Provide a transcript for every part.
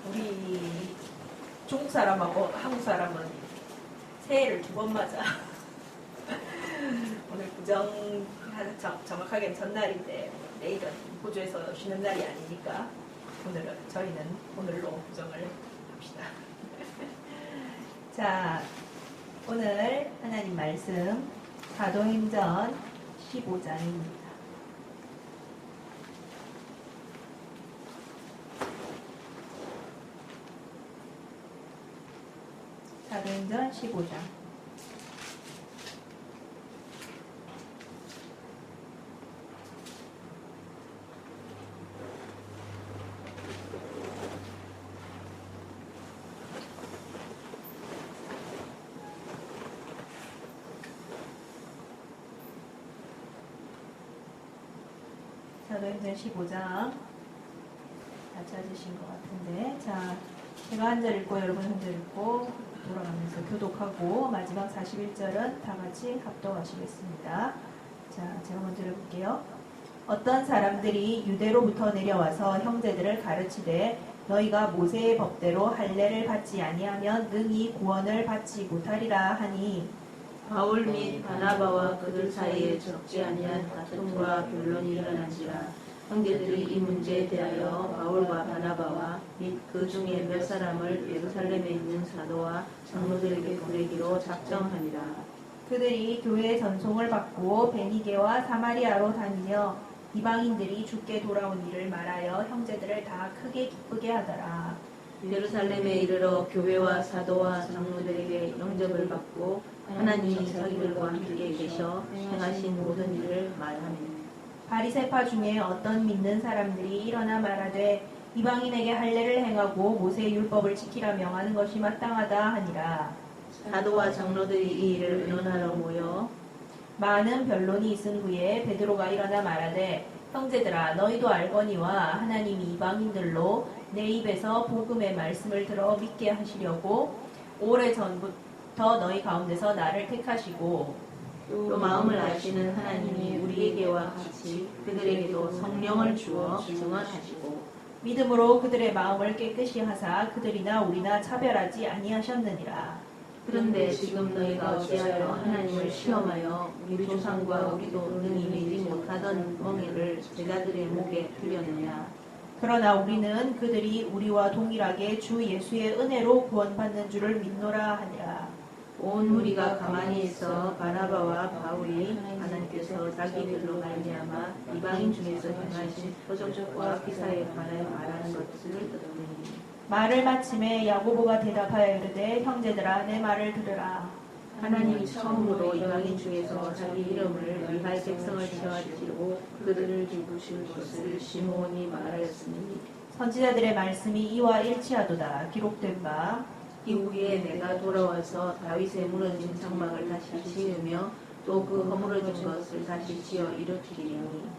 우리 중국 사람하고 한국 사람은 새해를 2번 맞아. 오늘 구정 정확하게는 전날인데 내일은 호주에서 쉬는 날이 아니니까 저희는 오늘로 구정을 합시다. 자, 오늘 하나님 말씀 사도행전 15장입니다. 사도행전 15장. 사도행전 15장 다 찾으신 것 같은데, 자, 제가 한 절 읽고 여러분 한 절 읽고 돌아가면서 교독하고 마지막 41절은 다 같이 합독하시겠습니다. 자, 제가 먼저 읽을게요. 어떤 사람들이 유대로부터 내려와서 형제들을 가르치되 너희가 모세의 법대로 할례를 받지 아니하면 능히 구원을 받지 못하리라 하니, 바울 및 바나바와 그들 사이에 적지 아니한 다툼과 변론이 일어난지라. 형제들이 이 문제에 대하여 바울과 바나바와 및 그 중에 몇 사람을 예루살렘에 있는 사도와 장로들에게 보내기로 작정하니라. 그들이 교회의 전송을 받고 베니게와 사마리아로 다니며 이방인들이 주께 돌아온 일을 말하여 형제들을 다 크게 기쁘게 하더라. 예루살렘에 이르러 교회와 사도와 장로들에게 영접을 받고 하나님이 자기들과 함께 계셔 행하신 모든 일을 말하니, 바리새파 중에 어떤 믿는 사람들이 일어나 말하되 이방인에게 할례를 행하고 모세의 율법을 지키라 명하는 것이 마땅하다 하니라. 사도와 장로들이 이 일을 의논하러 모여 많은 변론이 있은 후에 베드로가 일어나 말하되 형제들아, 너희도 알거니와 하나님이 이방인들로 내 입에서 복음의 말씀을 들어 믿게 하시려고 오래전부터 너희 가운데서 나를 택하시고 또 마음을 아시는 하나님이 우리에게와 같이 그들에게도 성령을 주어 증언하시고 믿음으로 그들의 마음을 깨끗이 하사 그들이나 우리나 차별하지 아니하셨느니라. 그런데 지금 너희가 어찌하여 하나님을 시험하여 우리 조상과 우리도 능히 믿지 못하던 멍에를 제자들의 목에 들였느냐. 그러나 우리는 그들이 우리와 동일하게 주 예수의 은혜로 구원받는 줄을 믿노라 하니라. 온 무리가 가만히 있어 바나바와 바울이 하나님께서 자기들로 말미암아 이방인 중에서 행하신 표적과 기사에 관하여 말하는 것을 듣더니, 말을 마침에 야고보가 대답하여 이르되 형제들아, 내 말을 들으라. 하나님이 처음으로 이방인 중에서 자기 이름을 위할 백성을 세워주시고 그들을 기쁘실 것을 시므온이 말하였으니, 선지자들의 말씀이 이와 일치하도다. 기록된 바 이후에 내가 돌아와서 다윗의 무너진 장막을 다시 지으며 또 그 허물어진 것을 다시 지어 일으키리니,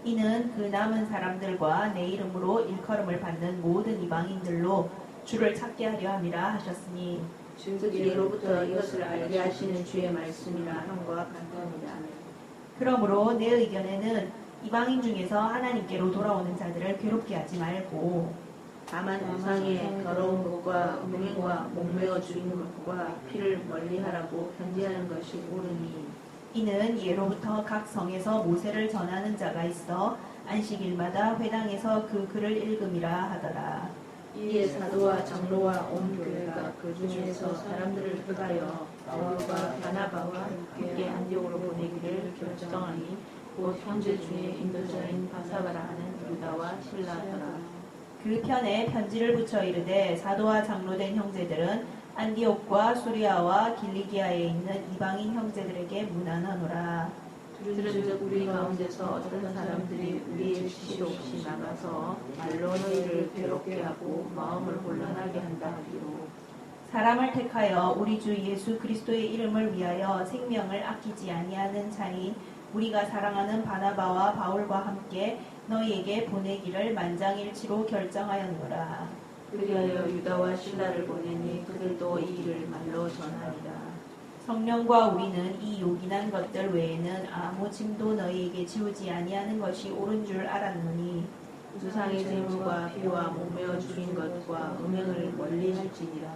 이는 그 남은 사람들과 내 이름으로 일컬음을 받는 모든 이방인들로 주를 찾게 하려 함이라 하셨으니, 즉 예로부터 이것을 알게 하시는 주의 말씀이라 함과 같으니라. 그러므로 내 의견에는 이방인 중에서 하나님께로 돌아오는 자들을 괴롭게 하지 말고 다만 우상의 더러운 것과 음행과 목매어 죽이는 것과 피를 멀리하라고 편지하는 것이 옳으니, 이는 예로부터 각 성에서 모세를 전하는 자가 있어 안식일마다 회당에서 그 글을 읽음이라 하더라. 이에 사도와 장로와 온 교회가 그 중에서 사람들을 택하여 바울과 바나바와 함께 안디옥으로 보내기를 결정하니, 곧 형제 중에 인도자인 바사바라 하는 유다와 실라더라. 그 편에 편지를 붙여 이르되 사도와 장로된 형제들은 안디옥과 수리아와 길리기아에 있는 이방인 형제들에게 문안하노라. 들은즉 우리 가운데서 어떤 사람들이 우리의 지시도 없이 나가서 말로 너희를 괴롭게 하고 마음을 혼란하게 한다 하기로, 사람을 택하여 우리 주 예수 그리스도의 이름을 위하여 생명을 아끼지 아니하는 자인 우리가 사랑하는 바나바와 바울과 함께 너희에게 보내기를 만장일치로 결정하였노라. 그리하여 유다와 실라를 보내니 그들도 이 일을 말로 전하리라. 성령과 우리는 이 요긴한 것들 외에는 아무 짐도 너희에게 지우지 아니하는 것이 옳은 줄 알았노니, 우상의 제물과 비와 목매어 죽인 것과 음행을 멀리 할지니라.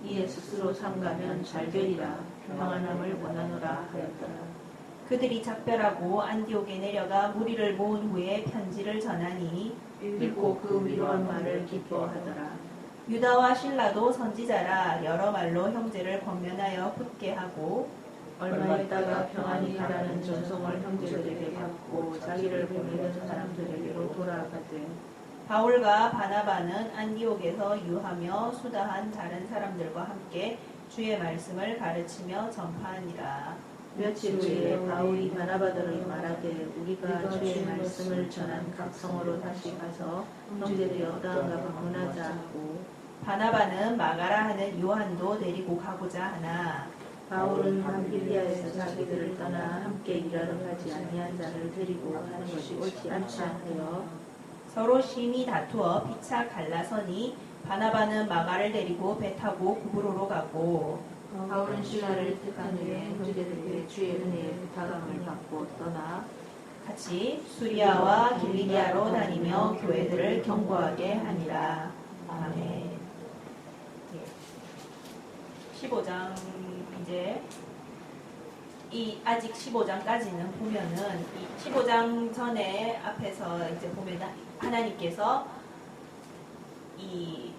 이에 스스로 삼가면 잘 되리라. 평안함을 원하노라 하였더라. 그들이 작별하고 안디옥에 내려가 무리를 모은 후에 편지를 전하니 읽고 그 위로한 말을 기뻐하더라. 유다와 실라도 선지자라 여러 말로 형제를 권면하여 붙게 하고 얼마 있다가 평안히 가라는 전송을 형제들에게 받고 자기를 보내는 사람들에게로 돌아가되 바울과 바나바는 안디옥에서 유하며 수다한 다른 사람들과 함께 주의 말씀을 가르치며 전파하니라. 며칠 후에 바울이 바나바들을 말하되 우리가 주의 말씀을 전한 각 성으로 다시 가서 형제들이 어떠한가 방문하자 하고 바나바는 마가라 하는 요한도 데리고 가고자 하나 바울은 밤피리아에서 자기들을 떠나 함께 일하러 가지 아니한 자를 데리고 하는 것이 옳지 않다 하여 서로 심히 다투어 피차 갈라서니 바나바는 마가를 데리고 배 타고 구브로로 가고 바울은 신라를 택한 후에 형제들에게 주의 은혜의 부탁함을 받고 떠나 같이 수리아와 길리기아로 다니며 교회들을 경고하게 하니라. 아멘. 15장 이제 이 아직 15장까지는 보면은 이 15장 전에 앞에서 이제 보면 하나님께서 이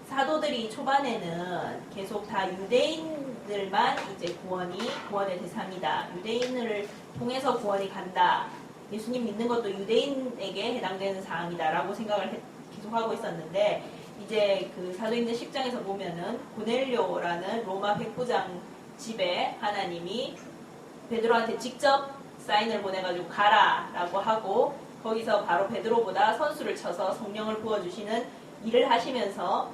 사도들이 초반에는 계속 다 유대인들만 이제 구원의 대상이다. 유대인을 통해서 구원이 간다. 예수님 믿는 것도 유대인에게 해당되는 사항이다라고 생각을 계속 하고 있었는데 이제 그 사도행전 10장에서 보면은 고넬료라는 로마 백부장 집에 하나님이 베드로한테 직접 사인을 보내가지고 가라라고 하고 거기서 바로 베드로보다 선수를 쳐서 성령을 부어주시는 일을 하시면서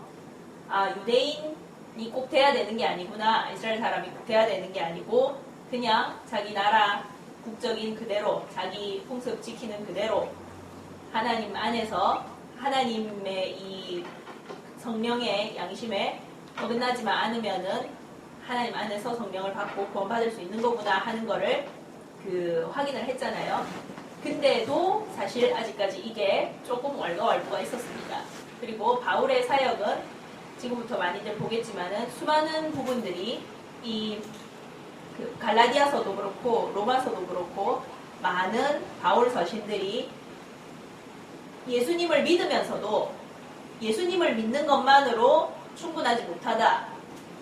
유대인이 꼭 돼야 되는 게 아니구나. 이스라엘 사람이 꼭 돼야 되는 게 아니고 그냥 자기 나라 국적인 그대로 자기 풍습 지키는 그대로 하나님 안에서 하나님의 이 성령의 양심에 어긋나지만 않으면은 하나님 안에서 성령을 받고 구원받을 수 있는 거구나 하는 거를 확인을 했잖아요. 근데도 사실 아직까지 이게 조금 왈가왈부가 있었습니다. 그리고 바울의 사역은 지금부터 많이들 보겠지만은 수많은 부분들이 갈라디아서도 그렇고 로마서도 그렇고 많은 바울 서신들이 예수님을 믿으면서도 예수님을 믿는 것만으로 충분하지 못하다.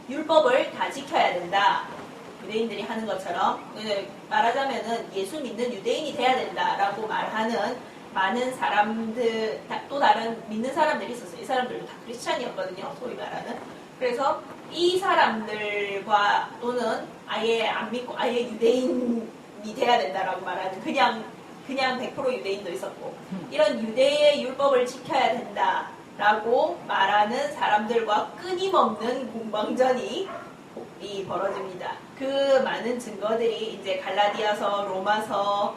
율법을 다 지켜야 된다. 유대인들이 하는 것처럼 말하자면은 예수 믿는 유대인이 돼야 된다라고 말하는 많은 사람들, 또 다른 믿는 사람들이 있었어요. 이 사람들도 다 크리스찬이었거든요. 소위 말하는. 그래서 이 사람들과 또는 아예 안 믿고 아예 유대인이 돼야 된다라고 말하는 그냥 100% 유대인도 있었고 이런 유대의 율법을 지켜야 된다라고 말하는 사람들과 끊임없는 공방전이 벌어집니다. 그 많은 증거들이 이제 갈라디아서, 로마서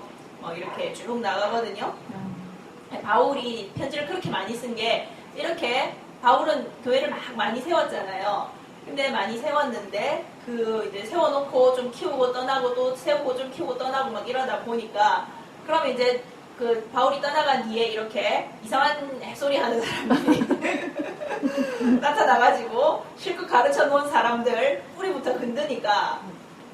이렇게 쭉 나가거든요. 바울이 편지를 그렇게 많이 쓴 게 이렇게 바울은 교회를 막 많이 세웠잖아요. 근데 많이 세웠는데 이제 세워놓고 좀 키우고 떠나고 또 세우고 좀 키우고 떠나고 막 이러다 보니까 그러면 이제 바울이 떠나간 뒤에 이렇게 이상한 햇소리 하는 사람들이 나타나가지고 실컷 가르쳐 놓은 사람들 뿌리부터 건드니까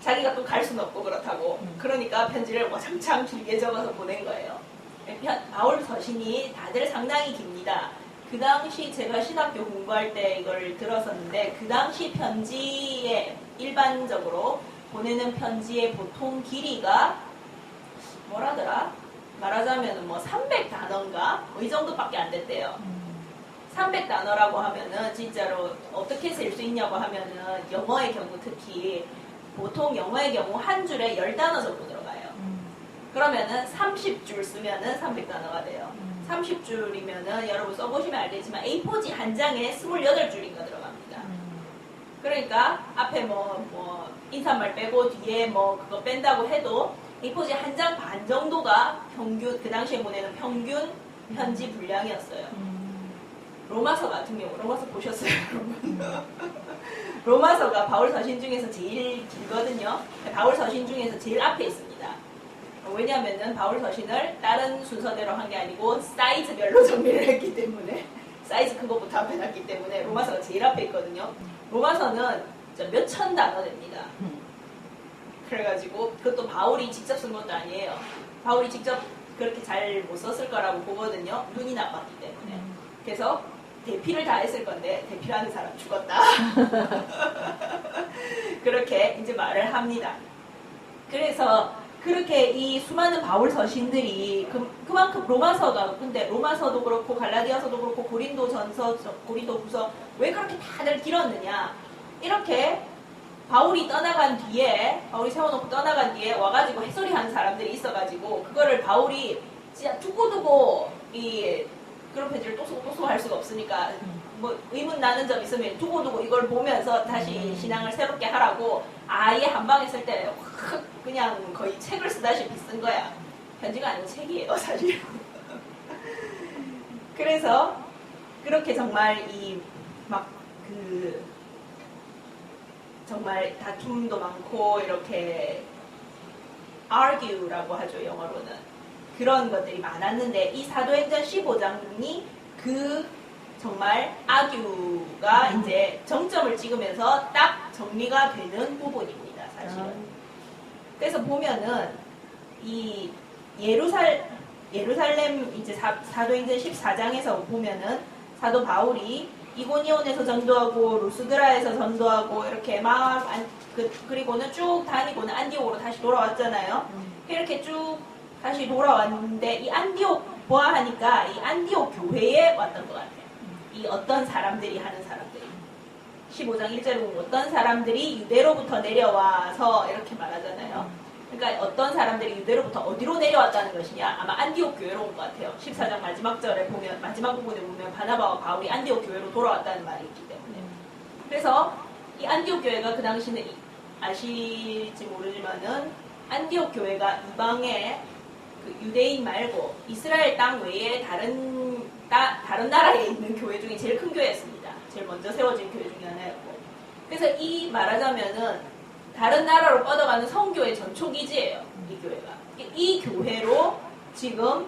자기가 또 갈 수는 없고 그렇다고 그러니까 편지를 와장창 길게 적어서 보낸 거예요. 바울 서신이 다들 상당히 깁니다. 그 당시 제가 신학교 공부할 때 이걸 들었었는데 그 당시 편지에 일반적으로 보내는 편지의 보통 길이가 뭐라더라? 말하자면 300단어인가? 이 정도밖에 안 됐대요. 300단어라고 하면은 진짜로 어떻게 쓸 수 있냐고 하면은 영어의 경우 특히 보통 영어의 경우 한 줄에 10단어 정도 들어가요. 그러면은 30줄 쓰면은 300단어가 돼요. 30줄이면은 여러분 써보시면 알겠지만 A4지 한 장에 28줄인가 들어갑니다. 그러니까 앞에 인사말 빼고 뒤에 그거 뺀다고 해도 A4지 한 장 반 정도가 평균, 그 당시에 보내는 평균 편지 분량이었어요. 로마서 같은 경우, 로마서 보셨어요, 여러분? 로마서가 바울 서신 중에서 제일 길거든요. 바울 서신 중에서 제일 앞에 있습니다. 왜냐하면은 바울 서신을 다른 순서대로 한 게 아니고 사이즈별로 정리를 했기 때문에 사이즈 큰 것부터 앞에 놨기 때문에 로마서가 제일 앞에 있거든요. 로마서는 몇천 단어 됩니다. 그래가지고 그것도 바울이 직접 쓴 것도 아니에요. 바울이 직접 그렇게 잘 못 썼을 거라고 보거든요. 눈이 나빴기 때문에. 그래서 대피를 다 했을 건데 대피라는 사람 죽었다. 그렇게 이제 말을 합니다. 그래서 그렇게 이 수많은 바울 서신들이 그만큼 로마서가 근데 로마서도 그렇고 갈라디아서도 그렇고 고린도전서, 고린도후서 왜 그렇게 다들 길었느냐? 이렇게 바울이 떠나간 뒤에 바울이 세워놓고 떠나간 뒤에 와가지고 해설이하는 사람들이 있어가지고 그거를 바울이 진짜 두고두고 이 그런 편지를 또 쓰고 할 수가 없으니까 뭐 의문 나는 점 있으면 두고두고 이걸 보면서 다시 신앙을 새롭게 하라고 아예 한 방에 쓸 때 확 그냥 거의 책을 쓰다시피 쓴 거야. 편지가 아니고 책이에요 사실. 그래서 그렇게 정말 이 막 그 정말 다툼도 많고 이렇게 argue라고 하죠 영어로는. 그런 것들이 많았는데 이 사도행전 15장이 그 정말 argue가 이제 정점을 찍으면서 딱 정리가 되는 부분입니다 사실은. 그래서 보면은 이 예루살렘 이제 사도행전 14장에서 보면은 사도 바울이 이고니온에서 전도하고 루스드라에서 전도하고 이렇게 막 그리고는 쭉 다니고는 안디옥으로 다시 돌아왔잖아요. 이렇게 쭉 다시 돌아왔는데 이 안디옥 보아하니까 이 안디옥 교회에 왔던 것 같아요. 이 어떤 사람들이 하는 사람들이 15장 1절에 보면 어떤 사람들이 유대로부터 내려와서 이렇게 말하잖아요. 그러니까 어떤 사람들이 유대로부터 어디로 내려왔다는 것이냐 아마 안디옥 교회로 온 것 같아요. 14장 마지막 절에 보면 마지막 부분에 보면 바나바와 바울이 안디옥 교회로 돌아왔다는 말이 있기 때문에 그래서 이 안디옥 교회가 그 당시는 아실지 모르지만은 안디옥 교회가 이방의 그 유대인 말고 이스라엘 땅 외에 다른 나라에 있는 교회 중에 제일 큰 교회였습니다. 제일 먼저 세워진 교회 중에 하나였고 그래서 이 말하자면은 다른 나라로 뻗어가는 성교의 전초기지예요. 이 교회가. 이 교회로 지금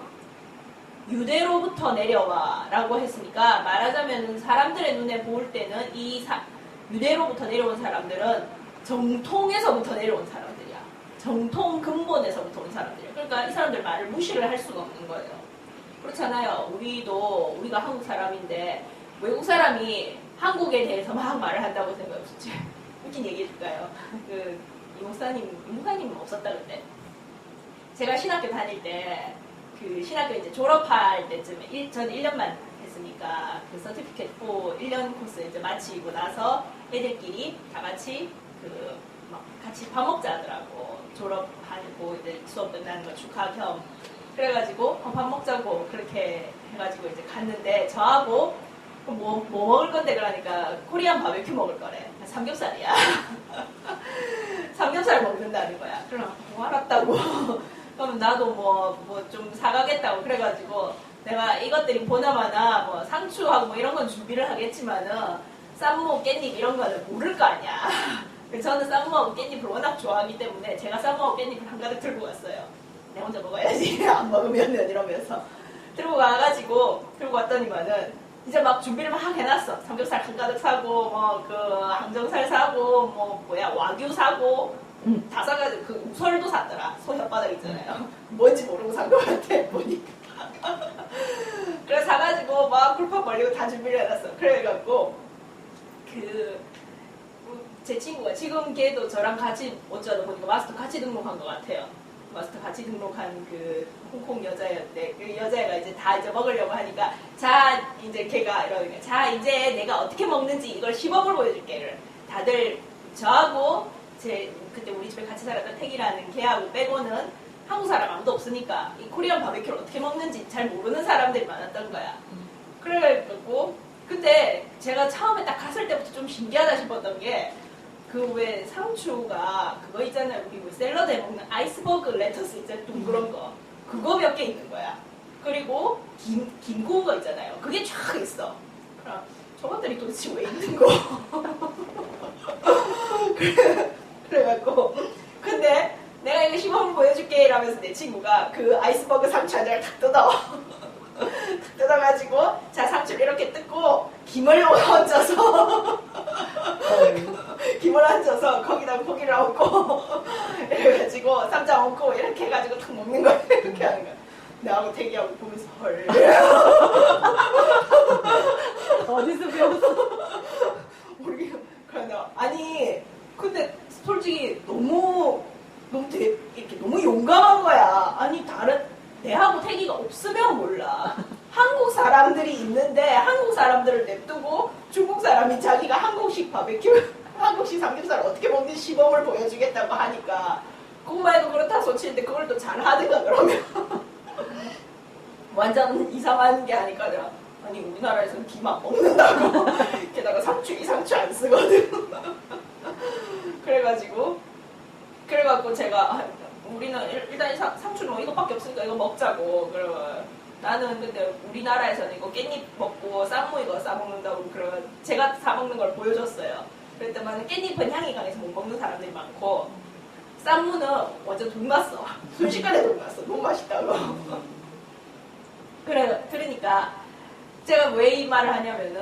유대로부터 내려와 라고 했으니까 말하자면 사람들의 눈에 보일 때는 유대로부터 내려온 사람들은 정통에서부터 내려온 사람들이야. 정통 근본에서부터 온 사람들이야. 그러니까 이 사람들 말을 무시를 할 수가 없는 거예요. 그렇잖아요. 우리가 한국 사람인데 외국 사람이 한국에 대해서 막 말을 한다고 생각해보시죠. 웃긴 얘기 해줄까요? 이 목사님 없었다 그때. 제가 신학교 다닐 때, 신학교 이제 졸업할 때쯤에, 저는 1년만 했으니까, 서티피켓 4 1년 코스 이제 마치고 나서 애들끼리 다 같이, 같이 밥 먹자 하더라고. 졸업하고 이제 수업 끝나는 거 축하 겸. 그래가지고, 밥 먹자고 그렇게 해가지고 이제 갔는데, 저하고, 뭐 먹을 건데 그러니까 코리안 바베큐 먹을 거래. 삼겹살이야. 삼겹살 먹는다는 거야. 그럼 뭐 알았다고. 그럼 나도 뭐 좀 사가겠다고 그래가지고 내가 이것들이 보나마나 뭐 상추하고 뭐 이런 건 준비를 하겠지만은 쌈무, 깻잎 이런 거는 모를 거 아니야. 저는 쌈무하고 깻잎을 워낙 좋아하기 때문에 제가 쌈무하고 깻잎을 한가득 들고 갔어요. 내가 혼자 먹어야지. 안 먹으면은 이러면서 들고 왔더니만은 이제 막 준비를 막 해놨어. 삼겹살 한가득 사고, 항정살 사고, 와규 사고, 다 사가지고, 우설도 샀더라. 소 혓바닥 있잖아요. 뭔지 모르고 산 것 같아, 보니까. 그래서 사가지고, 막 굴팍 벌리고 다 준비를 해놨어. 그래갖고, 제 친구가, 지금 걔도 저랑 같이, 어쩌다 보니까 마스터 같이 등록한 것 같아요. 마스터 같이 등록한 홍콩 여자였는데 그 여자애가 이제 다 이제 먹으려고 하니까 자 이제 걔가 이러니까 자 이제 내가 어떻게 먹는지 이걸 시범을 보여줄게. 다들 저하고 그때 우리 집에 같이 살았던 태기라는 걔하고 빼고는 한국 사람 아무도 없으니까 이 코리안 바베큐를 어떻게 먹는지 잘 모르는 사람들이 많았던 거야. 그래가지고 근데 제가 처음에 딱 갔을 때부터 좀 신기하다 싶었던 게 왜 상추가 그거 있잖아요. 우리 샐러드에 먹는 아이스버그 레터스 있잖아요. 동그란 거. 그거 몇 개 있는 거야. 그리고 김 구운 거 있잖아요. 그게 쫙 있어. 그럼 저것들이 도대체 왜 있는 거? 그래갖고 근데 내가 이거 시범을 보여줄게 이러면서 내 친구가 그 아이스버그 상추 한 장을 탁 뜯어. 탁 뜯어가지고 자 상추를 이렇게 뜯고 김을 얹어서 김을 얹어서 거기다 고기를 얹고 이래가지고 쌈장 얹고 이렇게 해가지고 탁 먹는 거야. 이렇게 하는 거야. 나하고 태기하고 보면서 헐. 어디서 배웠어? 우리 그러나 아니 근데 솔직히 너무 이렇게 너무 용감한 거야. 아니 다른 내하고 태기가 없으면 몰라. 한국 사람들이 있는데 한국 사람들을 냅두고 중국 사람이 자기가 한국식 바베큐, 한국식 삼겹살을 어떻게 먹는 시범을 보여주겠다고 하니까 그것만 해도 그렇다 소치는데 그걸 또 잘하든가 그러면 완전 이상한 게 아니까 내가 아니 우리나라에서는 김 안 먹는다고 게다가 상추 이 상추 안 쓰거든. 그래가지고 제가 우리는 일단 상추는 이거밖에 없으니까 이거 먹자고. 그러면 나는 근데 우리나라에서는 이거 깻잎 먹고 쌈무 이거 싸먹는다고 그러면 제가 싸먹는 걸 보여줬어요. 그랬더니 깻잎은 향이 강해서 못 먹는 사람들이 많고 쌈무는 완전 동났어. 순식간에 동났어. 너무 맛있다고. 그러니까 제가 왜 이 말을 하냐면은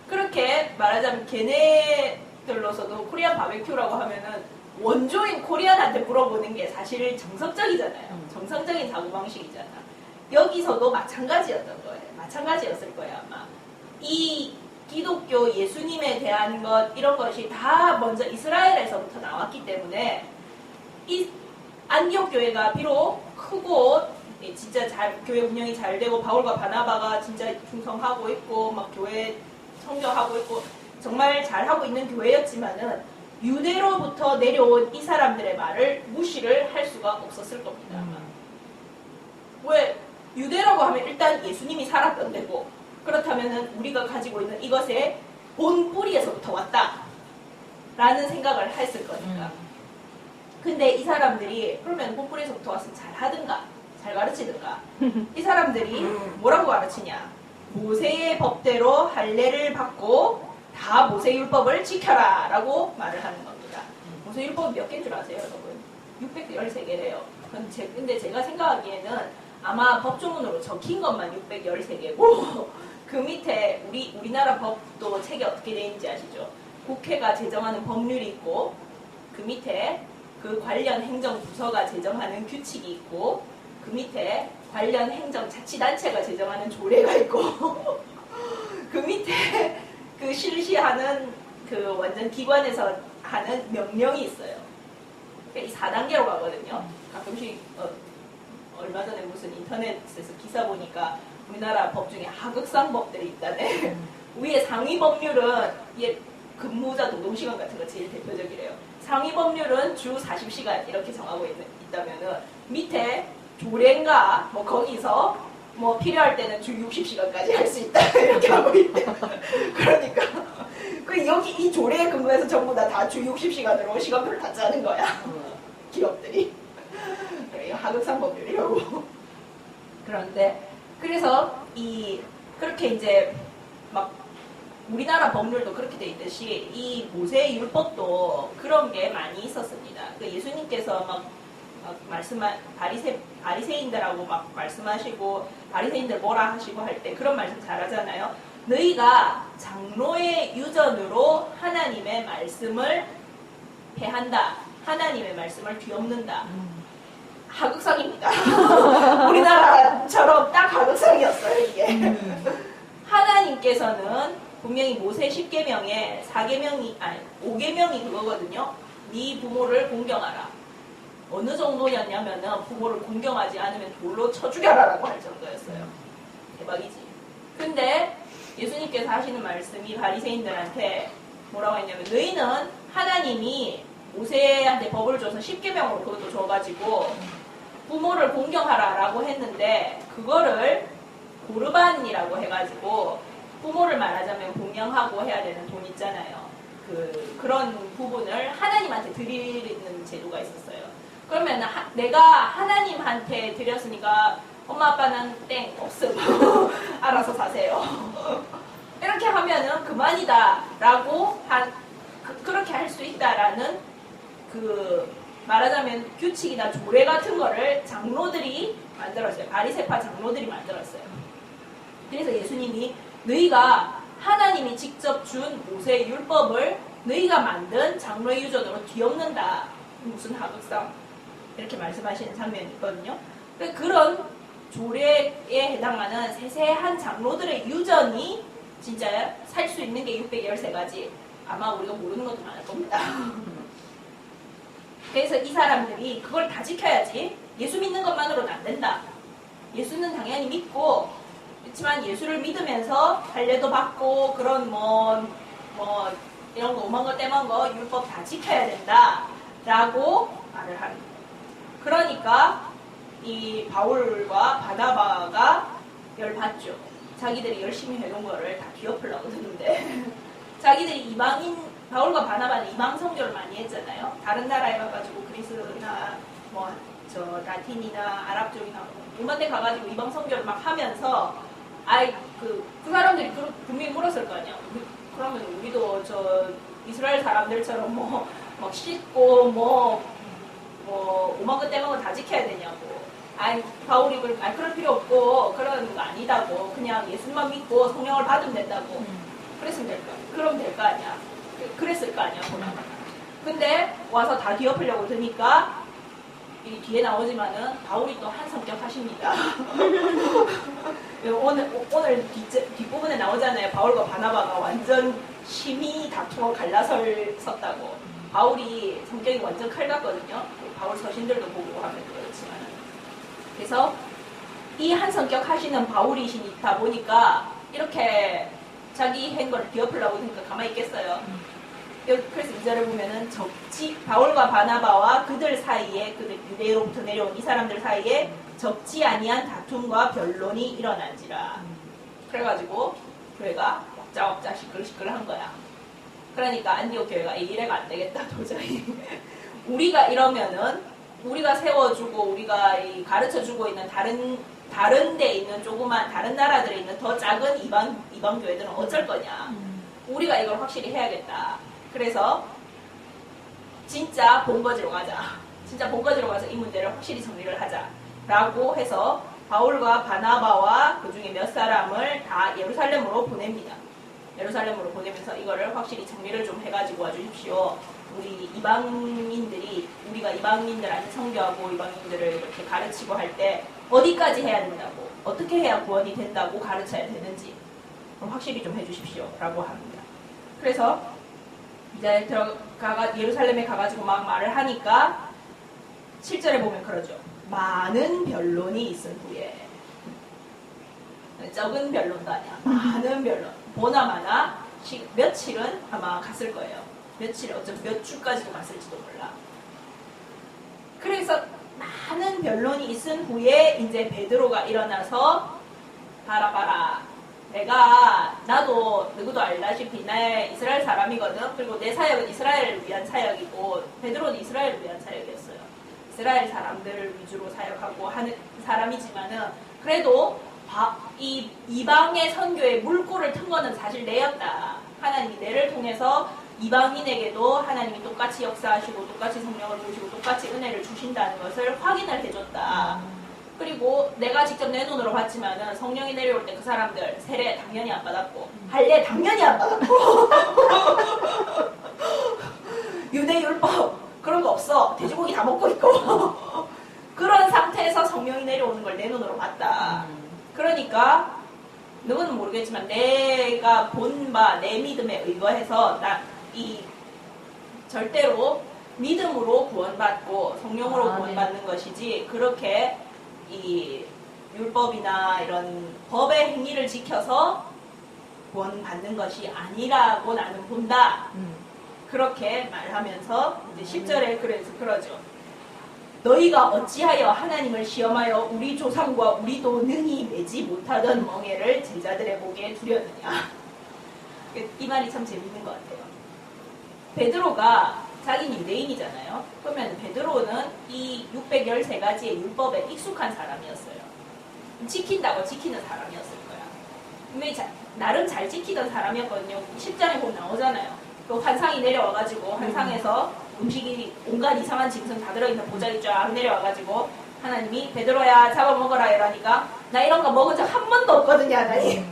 그렇게 말하자면 걔네들로서도 코리안 바베큐라고 하면은 원조인 코리안한테 물어보는 게 사실 정석적이잖아요. 정상적인 사고방식이잖아. 여기서도 마찬가지였던 거예요. 마찬가지였을 거예요, 아마. 이 기독교 예수님에 대한 것, 이런 것이 다 먼저 이스라엘에서부터 나왔기 때문에 이 안디옥 교회가 비록 크고 진짜 교회 운영이 잘 되고 바울과 바나바가 진짜 충성하고 있고 막 교회 성교하고 있고 정말 잘하고 있는 교회였지만은 유대로부터 내려온 이 사람들의 말을 무시를 할 수가 없었을 겁니다. 왜? 유대라고 하면 일단 예수님이 살았던 데고 그렇다면은 우리가 가지고 있는 이것의 본 뿌리에서부터 왔다 라는 생각을 했을 거니까. 근데 이 사람들이 그러면 본 뿌리에서부터 왔으면 잘 하든가 잘 가르치든가. 이 사람들이 뭐라고 가르치냐? 모세의 법대로 할례를 받고 다 모세율법을 지켜라 라고 말을 하는 겁니다. 모세율법이 몇 개인 줄 아세요, 여러분? 613개래요. 근데 제가 생각하기에는 아마 법조문으로 적힌 것만 613개고 그 밑에 우리나라 법도 책이 어떻게 되어 있는지 아시죠? 국회가 제정하는 법률이 있고 그 밑에 그 관련 행정부서가 제정하는 규칙이 있고 그 밑에 관련 행정자치단체가 제정하는 조례가 있고 그 밑에 그 실시하는 그 완전 기관에서 하는 명령이 있어요. 그러니까 이 4단계로 가거든요. 가끔씩 얼마 전에 무슨 인터넷에서 기사 보니까 우리나라 법 중에 하극상 법들이 있다네. 위에 상위 법률은 근무자 노동시간 같은 거 제일 대표적이래요. 상위 법률은 주 40시간 이렇게 정하고 있다면은 밑에 조례인가 뭐 거기서 뭐 필요할 때는 주 60시간까지 할 수 있다 이렇게 하고 있대. 그러니까 여기 이 조례에 근거해서 전부 다 주 60시간으로 시간표를 다 짜는 거야. 기업들이. 그래, 하극상 법률이라고. 그런데 그래서 그렇게 이제 막 우리나라 법률도 그렇게 돼 있듯이 이 모세의 율법도 그런 게 많이 있었습니다. 그 예수님께서 막 바리새인들하고 막 말씀하시고 바리새인들 뭐라 하시고 할 때 그런 말씀 잘하잖아요. 너희가 장로의 유전으로 하나님의 말씀을 패한다. 하나님의 말씀을 뒤엎는다. 하극상입니다. 우리나라처럼 딱 하극상이었어요, 이게. 하나님께서는 분명히 모세 10계명에 5계명이 그거거든요. 네 부모를 공경하라. 어느 정도였냐면은 부모를 공경하지 않으면 돌로 쳐 죽여라라고 할 정도였어요. 대박이지. 근데 예수님께서 하시는 말씀이 바리새인들한테 뭐라고 했냐면 너희는 하나님이 모세한테 법을 줘서 10계명으로 그것도 줘가지고 부모를 공경하라라고 했는데 그거를 고르반이라고 해가지고 부모를 말하자면 공경하고 해야 되는 돈 있잖아요. 그런 부분을 하나님한테 드리는 제도가 있었어요. 그러면 내가 하나님한테 드렸으니까 엄마 아빠는 땡 없음. 알아서 사세요. 이렇게 하면은 그만이다라고 그렇게 할 수 있다라는 그 말하자면 규칙이나 조례 같은 거를 장로들이 만들었어요. 바리새파 장로들이 만들었어요. 그래서 예수님이 너희가 하나님이 직접 준 모세의 율법을 너희가 만든 장로의 유전으로 뒤엎는다. 무슨 하극상 이렇게 말씀하시는 장면이 있거든요. 그런 조례에 해당하는 세세한 장로들의 유전이 진짜 살 수 있는 게 613가지. 아마 우리가 모르는 것도 많을 겁니다. 그래서 이 사람들이 그걸 다 지켜야지. 예수 믿는 것만으로는 안 된다. 예수는 당연히 믿고, 그렇지만 예수를 믿으면서 할례도 받고 그런 이런 거 오만 거 떼만 거 율법 다 지켜야 된다 라고 말을 합니다. 그러니까 이 바울과 바나바가 열받죠. 자기들이 열심히 해놓은 거를 다 뒤엎으려고 드는데 자기들이 바울과 바나바는 이방 선교를 많이 했잖아요. 다른 나라에 가가지고 그리스나 라틴이나 아랍 쪽이나 이런 데 가가지고 이방 선교를 막 하면서 그 사람들이 분명히 물었을 거 아니야. 그러면 우리도 이스라엘 사람들처럼 막 씻고 오만 거 떼만 거 다 지켜야 되냐고. 바울이 그럴 필요 없고 그런 거 아니다고. 그냥 예수만 믿고 성령을 받으면 된다고. 그럼 될 거 아니야. 그랬을 거 아니야. 근데 와서 다 뒤엎으려고 드니까 이 뒤에 나오지만은 바울이 또 한 성격 하십니다. 오늘 뒷부분에 나오잖아요. 바울과 바나바가 완전 심히 다투어 갈라설 섰다고. 바울이 성격이 완전 칼 같거든요. 바울 서신들도 보고 하면 그렇지만. 그래서 이 한 성격 하시는 바울이시다 보니까 이렇게 자기 한 걸 뒤엎으려고 하니까 가만히 있겠어요. 그래서 2절을 보면은 바울과 바나바와 그들 사이에, 유대로부터 내려온 이 사람들 사이에 적지 아니한 다툼과 변론이 일어난지라. 그래가지고 교회가 왁자왁자 시끌시끌한 거야. 그러니까 안디옥 교회가 이래가 안 되겠다 도저히. 우리가 이러면은 우리가 세워주고 우리가 가르쳐주고 있는 다른 데 있는 다른 나라들에 있는 더 작은 이방 교회들은 어쩔 거냐. 우리가 이걸 확실히 해야겠다. 그래서 진짜 본거지로 가자. 진짜 본거지로 가서 이 문제를 확실히 정리를 하자라고 해서 바울과 바나바와 그 중에 몇 사람을 다 예루살렘으로 보냅니다. 예루살렘으로 보내면서 이거를 확실히 정리를 좀 해가지고 와주십시오. 우리가 이방인들한테 선교하고 이방인들을 이렇게 가르치고 할 때 어디까지 해야 된다고, 어떻게 해야 구원이 된다고 가르쳐야 되는지 확실히 좀 해주십시오 라고 합니다. 그래서 이제 예루살렘에 가가지고 막 말을 하니까 7절에 보면 그러죠. 많은 변론이 있은 후에. 적은 변론도 아니야. 많은 변론. 보나마나 며칠은 아마 갔을 거예요. 며칠, 어쩌면 몇 주까지도 갔을지도 몰라. 그래서 많은 변론이 있은 후에 이제 베드로가 일어나서 봐라. 나도 누구도 알다시피 나 이스라엘 사람이거든. 그리고 내 사역은 이스라엘을 위한 사역이고 베드로는 이스라엘을 위한 사역이었어요. 이스라엘 사람들을 위주로 사역하고 하는 사람이지만은 그래도 이 이방의 선교에 물꼬를 튼 거는 사실 내였다. 하나님이 내를 통해서 이방인에게도 하나님이 똑같이 역사하시고 똑같이 성령을 부으시고 똑같이 은혜를 주신다는 것을 확인을 해줬다. 그리고 내가 직접 내 눈으로 봤지만은 성령이 내려올 때 그 사람들 세례 당연히 안 받았고 할례 당연히 안 받았고 유대율법 그런 거 없어. 돼지고기 다 먹고 있고 그런 상태에서 성령이 내려오는 걸 내 눈으로 봤다. 그러니까 누구는 모르겠지만 내가 본 바 내 믿음에 의거해서 절대로 믿음으로 구원받고 성령으로 구원받는 것이지 그렇게 이 율법이나 이런 법의 행위를 지켜서 구원받는 것이 아니라고 나는 본다. 그렇게 말하면서 이제 10절에 그래서 그러죠. 너희가 어찌하여 하나님을 시험하여 우리 조상과 우리도 능히 매지 못하던 멍에를 제자들의 목에 두려느냐. 이 말이 참 재밌는 것 같아요. 베드로가 자기는 유대인이잖아요. 그러면 베드로는 이 613가지의 율법에 익숙한 사람이었어요. 지킨다고 지키는 사람이었을 거야. 분명히 나름 잘 지키던 사람이었거든요. 10장에 보면 나오잖아요. 또 환상이 내려와가지고 환상에서 음식이 온갖 이상한 짐승 다 들어있는 보자기 쫙 내려와가지고 하나님이 베드로야 잡아먹어라 이러니까 나 이런 거 먹은 적 한 번도 없거든요 하나님.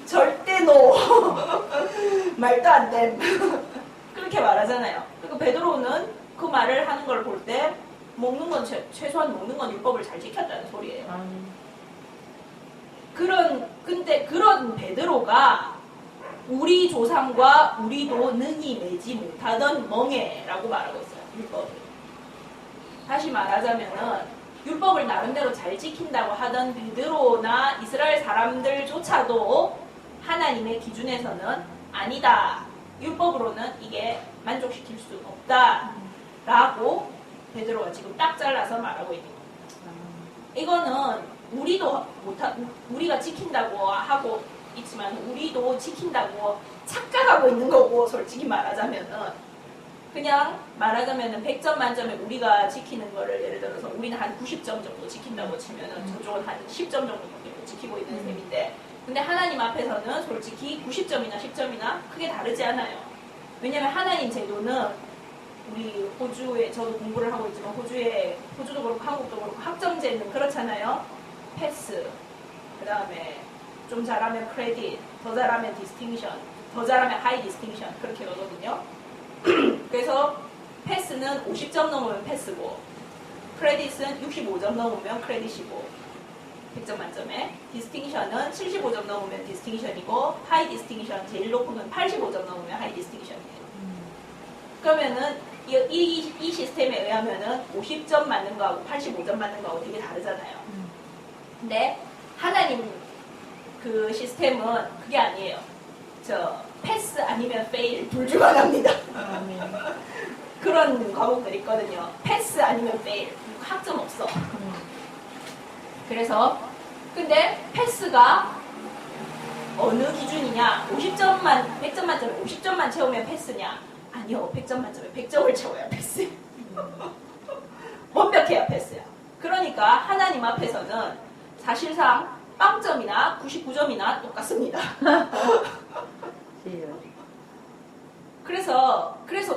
절대 노. 말도 안 됨. 그렇게 말하잖아요. 그리고 베드로는 그 말을 하는 걸 볼 때 먹는 건 최소한 먹는 건 율법을 잘 지켰다는 소리예요. 근데 그런 베드로가 우리 조상과 우리도 능히 매지 못하던 멍에라고 말하고 있어요. 율법을. 다시 말하자면은 율법을 나름대로 잘 지킨다고 하던 베드로나 이스라엘 사람들조차도 하나님의 기준에서는 아니다. 율법으로는 이게 만족시킬 수 없다. 라고 베드로가 지금 딱 잘라서 말하고 있는 겁니다. 이거는 우리가 지킨다고 하고 있지만 우리도 지킨다고 착각하고 있는 거고 솔직히 말하자면은 그냥 말하자면은 100점 만점에 우리가 지키는 거를 예를 들어서 우리는 한 90점 정도 지킨다고 치면은 저쪽은 한 10점 정도 지키고 있는 셈인데 근데 하나님 앞에서는 솔직히 90점이나 10점이나 크게 다르지 않아요. 왜냐면 하나님 제도는 우리 호주에 저도 공부를 하고 있지만 호주도 그렇고 한국도 그렇고 학점제는 그렇잖아요. 패스, 그 다음에 좀 잘하면 크레딧, 더 잘하면 디스팅션, 더 잘하면 하이 디스팅션 그렇게 가거든요. 그래서 패스는 50점 넘으면 패스고 크레딧은 65점 넘으면 크레딧이고 100점 만점에 디스팅션은 75점 넘으면 디스팅션이고 하이 디스팅션 제일 높은 건 85점 넘으면 하이 디스팅션이에요. 그러면은 이 시스템에 의하면은 50점 맞는 거하고 85점 맞는 거하고 되게 다르잖아요. 근데 하나님 그 시스템은 그게 아니에요. 패스 아니면 페일 둘 중 하나입니다. 그런 과목들이 있거든요. 패스 아니면 페일 학점 없어. 그래서 근데 패스가 어느 기준이냐? 100점 만점에 50점만 채우면 패스냐? 아니요. 100점 만점에 100점을 채워야 패스. 완벽해야 패스야. 그러니까 하나님 앞에서는 사실상 빵점이나 99점이나 똑같습니다. 그래서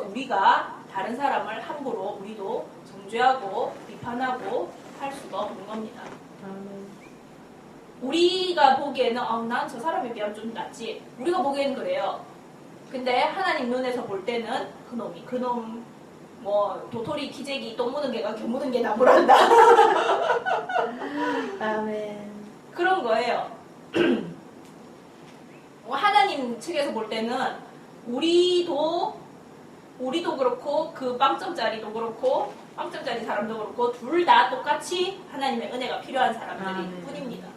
우리가 다른 사람을 함부로 우리도 정죄하고 비판하고 할 수가 없는 겁니다. 우리가 보기에는 난 저 사람에 비하면 좀 낫지. 우리가 보기에는 그래요. 근데 하나님 눈에서 볼 때는 그놈 뭐 도토리 기재기 똥 묻은 개가 개 묻은 개 나무란다. 아멘. 그런 거예요. 하나님 측에서 볼 때는 우리도 그렇고 그 빵점짜리도 그렇고 빵점짜리 사람도 그렇고 둘 다 똑같이 하나님의 은혜가 필요한 사람들일 뿐입니다.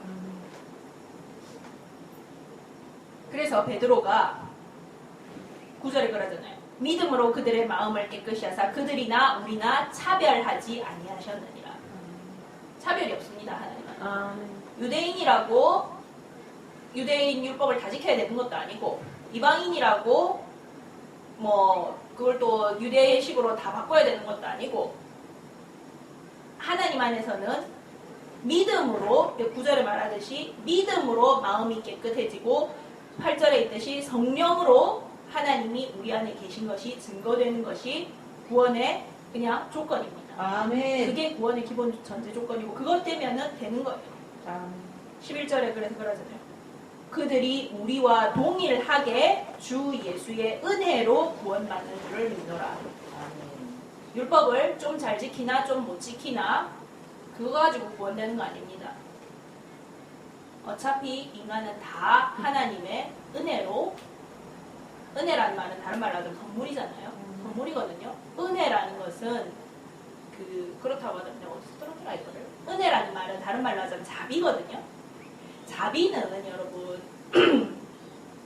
그래서 베드로가 9절에 그러잖아요. 믿음으로 그들의 마음을 깨끗이 하사 그들이나 우리나 차별하지 아니하셨느니라. 차별이 없습니다. 하나님은. 유대인이라고 유대인 율법을 다 지켜야 되는 것도 아니고 이방인이라고 뭐 그걸 또 유대식으로 다 바꿔야 되는 것도 아니고 하나님 안에서는 믿음으로 9절에 말하듯이 믿음으로 마음이 깨끗해지고 8절에 있듯이 성령으로 하나님이 우리 안에 계신 것이 증거되는 것이 구원의 그냥 조건입니다. 아멘. 그게 구원의 기본 전제 조건이고 그것 되면은 되는 거예요. 11절에 그래서 그러잖아요. 그들이 우리와 동일하게 주 예수의 은혜로 구원받는 줄을 믿노라. 율법을 좀 잘 지키나 좀 못 지키나 그거 가지고 구원되는 거 아닙니다. 어차피 인간은 다 하나님의 은혜로 은혜라는 말은 다른 말로 하면 선물이잖아요. 선물이거든요. 은혜라는 것은 그렇다고 하던데 어디서 들었더라 이거를. 은혜라는 말은 다른 말로 하자면 자비거든요. 자비는 여러분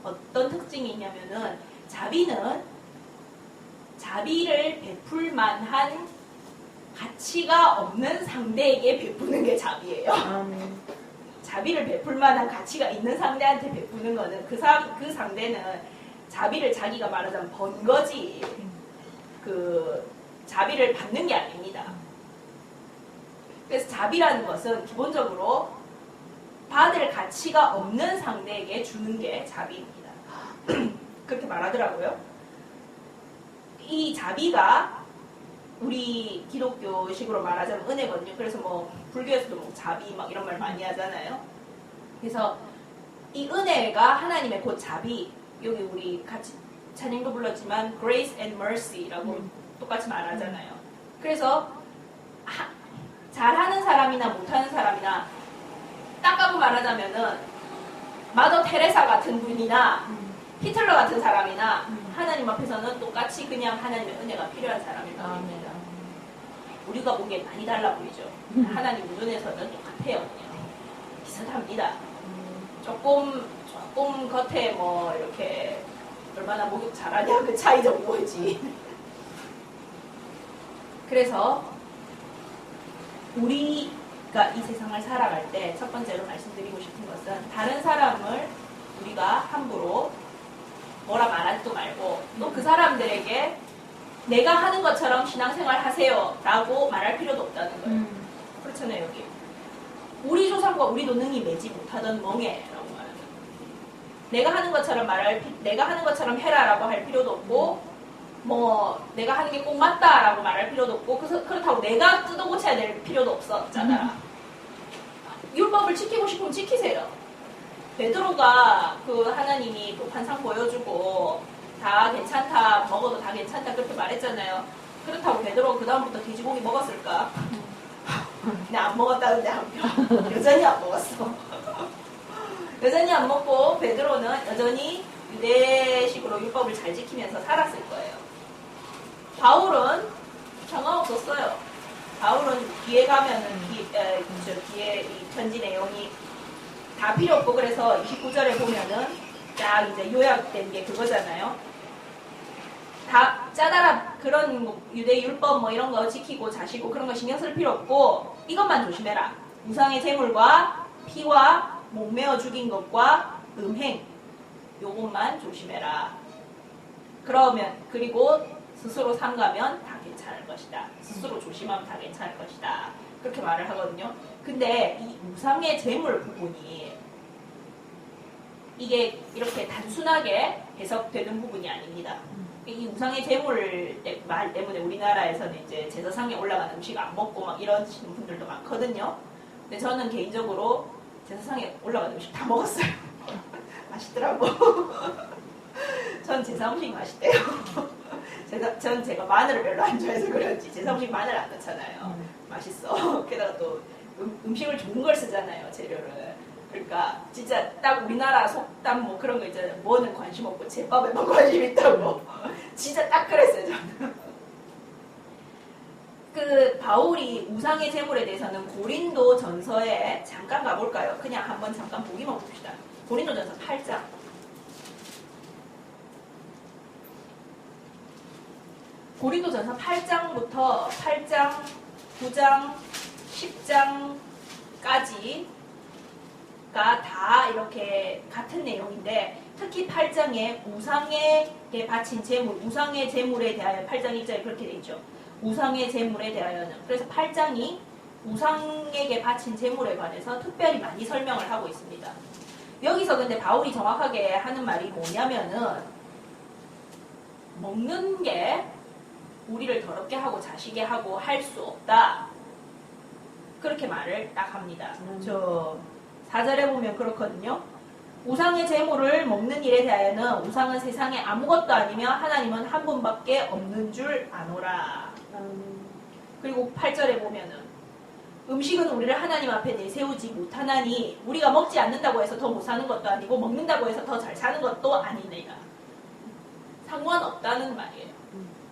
어떤 특징이 있냐면은 자비를 베풀 만한 가치가 없는 상대에게 베푸는 게 자비예요. 자비를 베풀 만한 가치가 있는 상대한테 베푸는 거는 그 상대는 자비를 자기가 말하자면 번 거지 자비를 받는 게 아닙니다. 그래서 자비라는 것은 기본적으로 받을 가치가 없는 상대에게 주는 게 자비입니다. 그렇게 말하더라고요. 이 자비가 우리 기독교식으로 말하자면 은혜거든요. 그래서 뭐 불교에서도 뭐 자비 막 이런 말 많이 하잖아요. 그래서 이 은혜가 하나님의 곧 자비, 여기 우리 같이 찬양도 불렀지만 grace and mercy라고 똑같이 말하잖아요. 그래서 잘하는 사람이나 못하는 사람이나 딱하고 말하자면은 마더 테레사 같은 분이나 히틀러 같은 사람이나 하나님 앞에서는 똑같이 그냥 하나님의 은혜가 필요한 사람일 겁니다. 우리가 보기엔 많이 달라 보이죠. 하나님 눈에서는 똑같아요. 그냥 비슷합니다. 조금 겉에 뭐 이렇게 얼마나 목욕 잘하냐 그 차이 정도지. 그래서 우리가 이 세상을 살아갈 때 첫 번째로 말씀드리고 싶은 것은 다른 사람을 우리가 함부로 뭐라 말하지도 말고 또 그 사람들에게 내가 하는 것처럼 신앙생활 하세요 라고 말할 필요도 없다는 거예요. 그렇잖아요. 여기 우리 조상과 우리도 능히 매지 못하던 멍에라고 말합니다. 내가 하는 것처럼 해라라고 할 필요도 없고 뭐 내가 하는 게 꼭 맞다라고 말할 필요도 없고 그렇다고 내가 뜯어고쳐야 될 필요도 없었잖아. 율법을 지키고 싶으면 지키세요. 베드로가 그 하나님이 그 환상 보여주고 다 괜찮다, 먹어도 다 괜찮다 그렇게 말했잖아요. 그렇다고 베드로가 그 다음부터 돼지고기 먹었을까? 나 안 먹었다는데 한 표. 여전히 안 먹었어. 여전히 안 먹고 베드로는 여전히 유대식으로 율법을 잘 지키면서 살았을 거예요. 바울은 상관없었어요. 바울은 뒤에 가면은 뒤에 이 편지 내용이 다 필요 없고 그래서 29절에 보면은 딱 이제 요약된 게 그거잖아요. 다 짜다라 그런 뭐 유대 율법 뭐 이런 거 지키고 자시고 그런 거 신경 쓸 필요 없고 이것만 조심해라. 우상의 제물과 피와 목매어 죽인 것과 음행 요것만 조심해라. 그리고 스스로 삼가면 다 괜찮을 것이다. 스스로 조심하면 다 괜찮을 것이다. 그렇게 말을 하거든요. 근데 이 우상의 제물 부분이 이게 이렇게 단순하게 해석되는 부분이 아닙니다. 이 우상의 제물 말 때문에 우리나라에서는 이제 제사상에 올라가는 음식 안 먹고 막 이러시는 분들도 많거든요. 근데 저는 개인적으로 제사상에 올라가는 음식 다 먹었어요. 맛있더라고. 전 제사 음식 맛있대요. 제가 마늘을 별로 안 좋아해서 그런지 제사 음식 마늘 안 넣잖아요. 맛있어. 게다가 또 음식을 좋은 걸 쓰잖아요. 재료를. 그러니까 진짜 딱 우리나라 속담 뭐 그런 거 있잖아요. 뭐는 관심 없고 제밥에만 관심 있다고. 진짜 딱 그랬어요. 저는. 그 바울이 우상의 제물에 대해서는 고린도 전서에 잠깐 가볼까요? 그냥 한번 잠깐 보기만 봅시다. 고린도 전서 8장. 고린도 전서 8장부터 8장, 9장, 10장까지가 다 이렇게 같은 내용인데 특히 8장에 우상에게 바친 제물, 우상의 제물에 대하여 8장 1절에 그렇게 돼 있죠. 우상의 제물에 대하여는. 그래서 8장이 우상에게 바친 제물에 관해서 특별히 많이 설명을 하고 있습니다. 여기서 근데 바울이 정확하게 하는 말이 뭐냐면은 먹는 게 우리를 더럽게 하고 자시게 하고 할 수 없다. 그렇게 말을 딱 합니다. 저 4절에 보면 그렇거든요. 우상의 제물을 먹는 일에 대하여는 우상은 세상에 아무것도 아니며 하나님은 한 분밖에 없는 줄 아노라. 그리고 8절에 보면은 음식은 우리를 하나님 앞에 내세우지 못하나니 우리가 먹지 않는다고 해서 더 못 사는 것도 아니고 먹는다고 해서 더 잘 사는 것도 아니니라. 상관없다는 말이에요.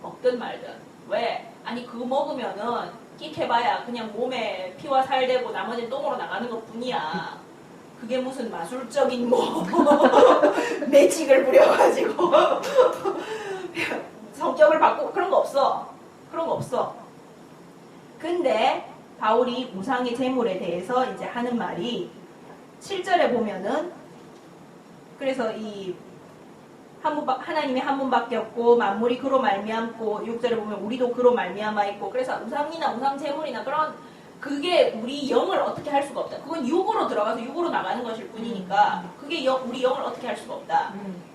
먹든 말든. 왜? 아니 그거 먹으면은 끽해봐야 그냥 몸에 피와 살 되고 나머지는 똥으로 나가는 것 뿐이야. 그게 무슨 마술적인 뭐 매직을 부려가지고 성격을 바꾸고 그런 거 없어. 그런 거 없어. 근데 바울이 우상의 제물에 대해서 이제 하는 말이 7절에 보면은 그래서 이 하나님이 한 분밖에 없고 만물이 그로 말미암고 6절에 보면 우리도 그로 말미암아 있고 그래서 우상이나 우상 제물이나 그런 그게 우리 영을 어떻게 할 수가 없다. 그건 육으로 들어가서 육으로 나가는 것일 뿐이니까 그게 우리 영을 어떻게 할 수가 없다.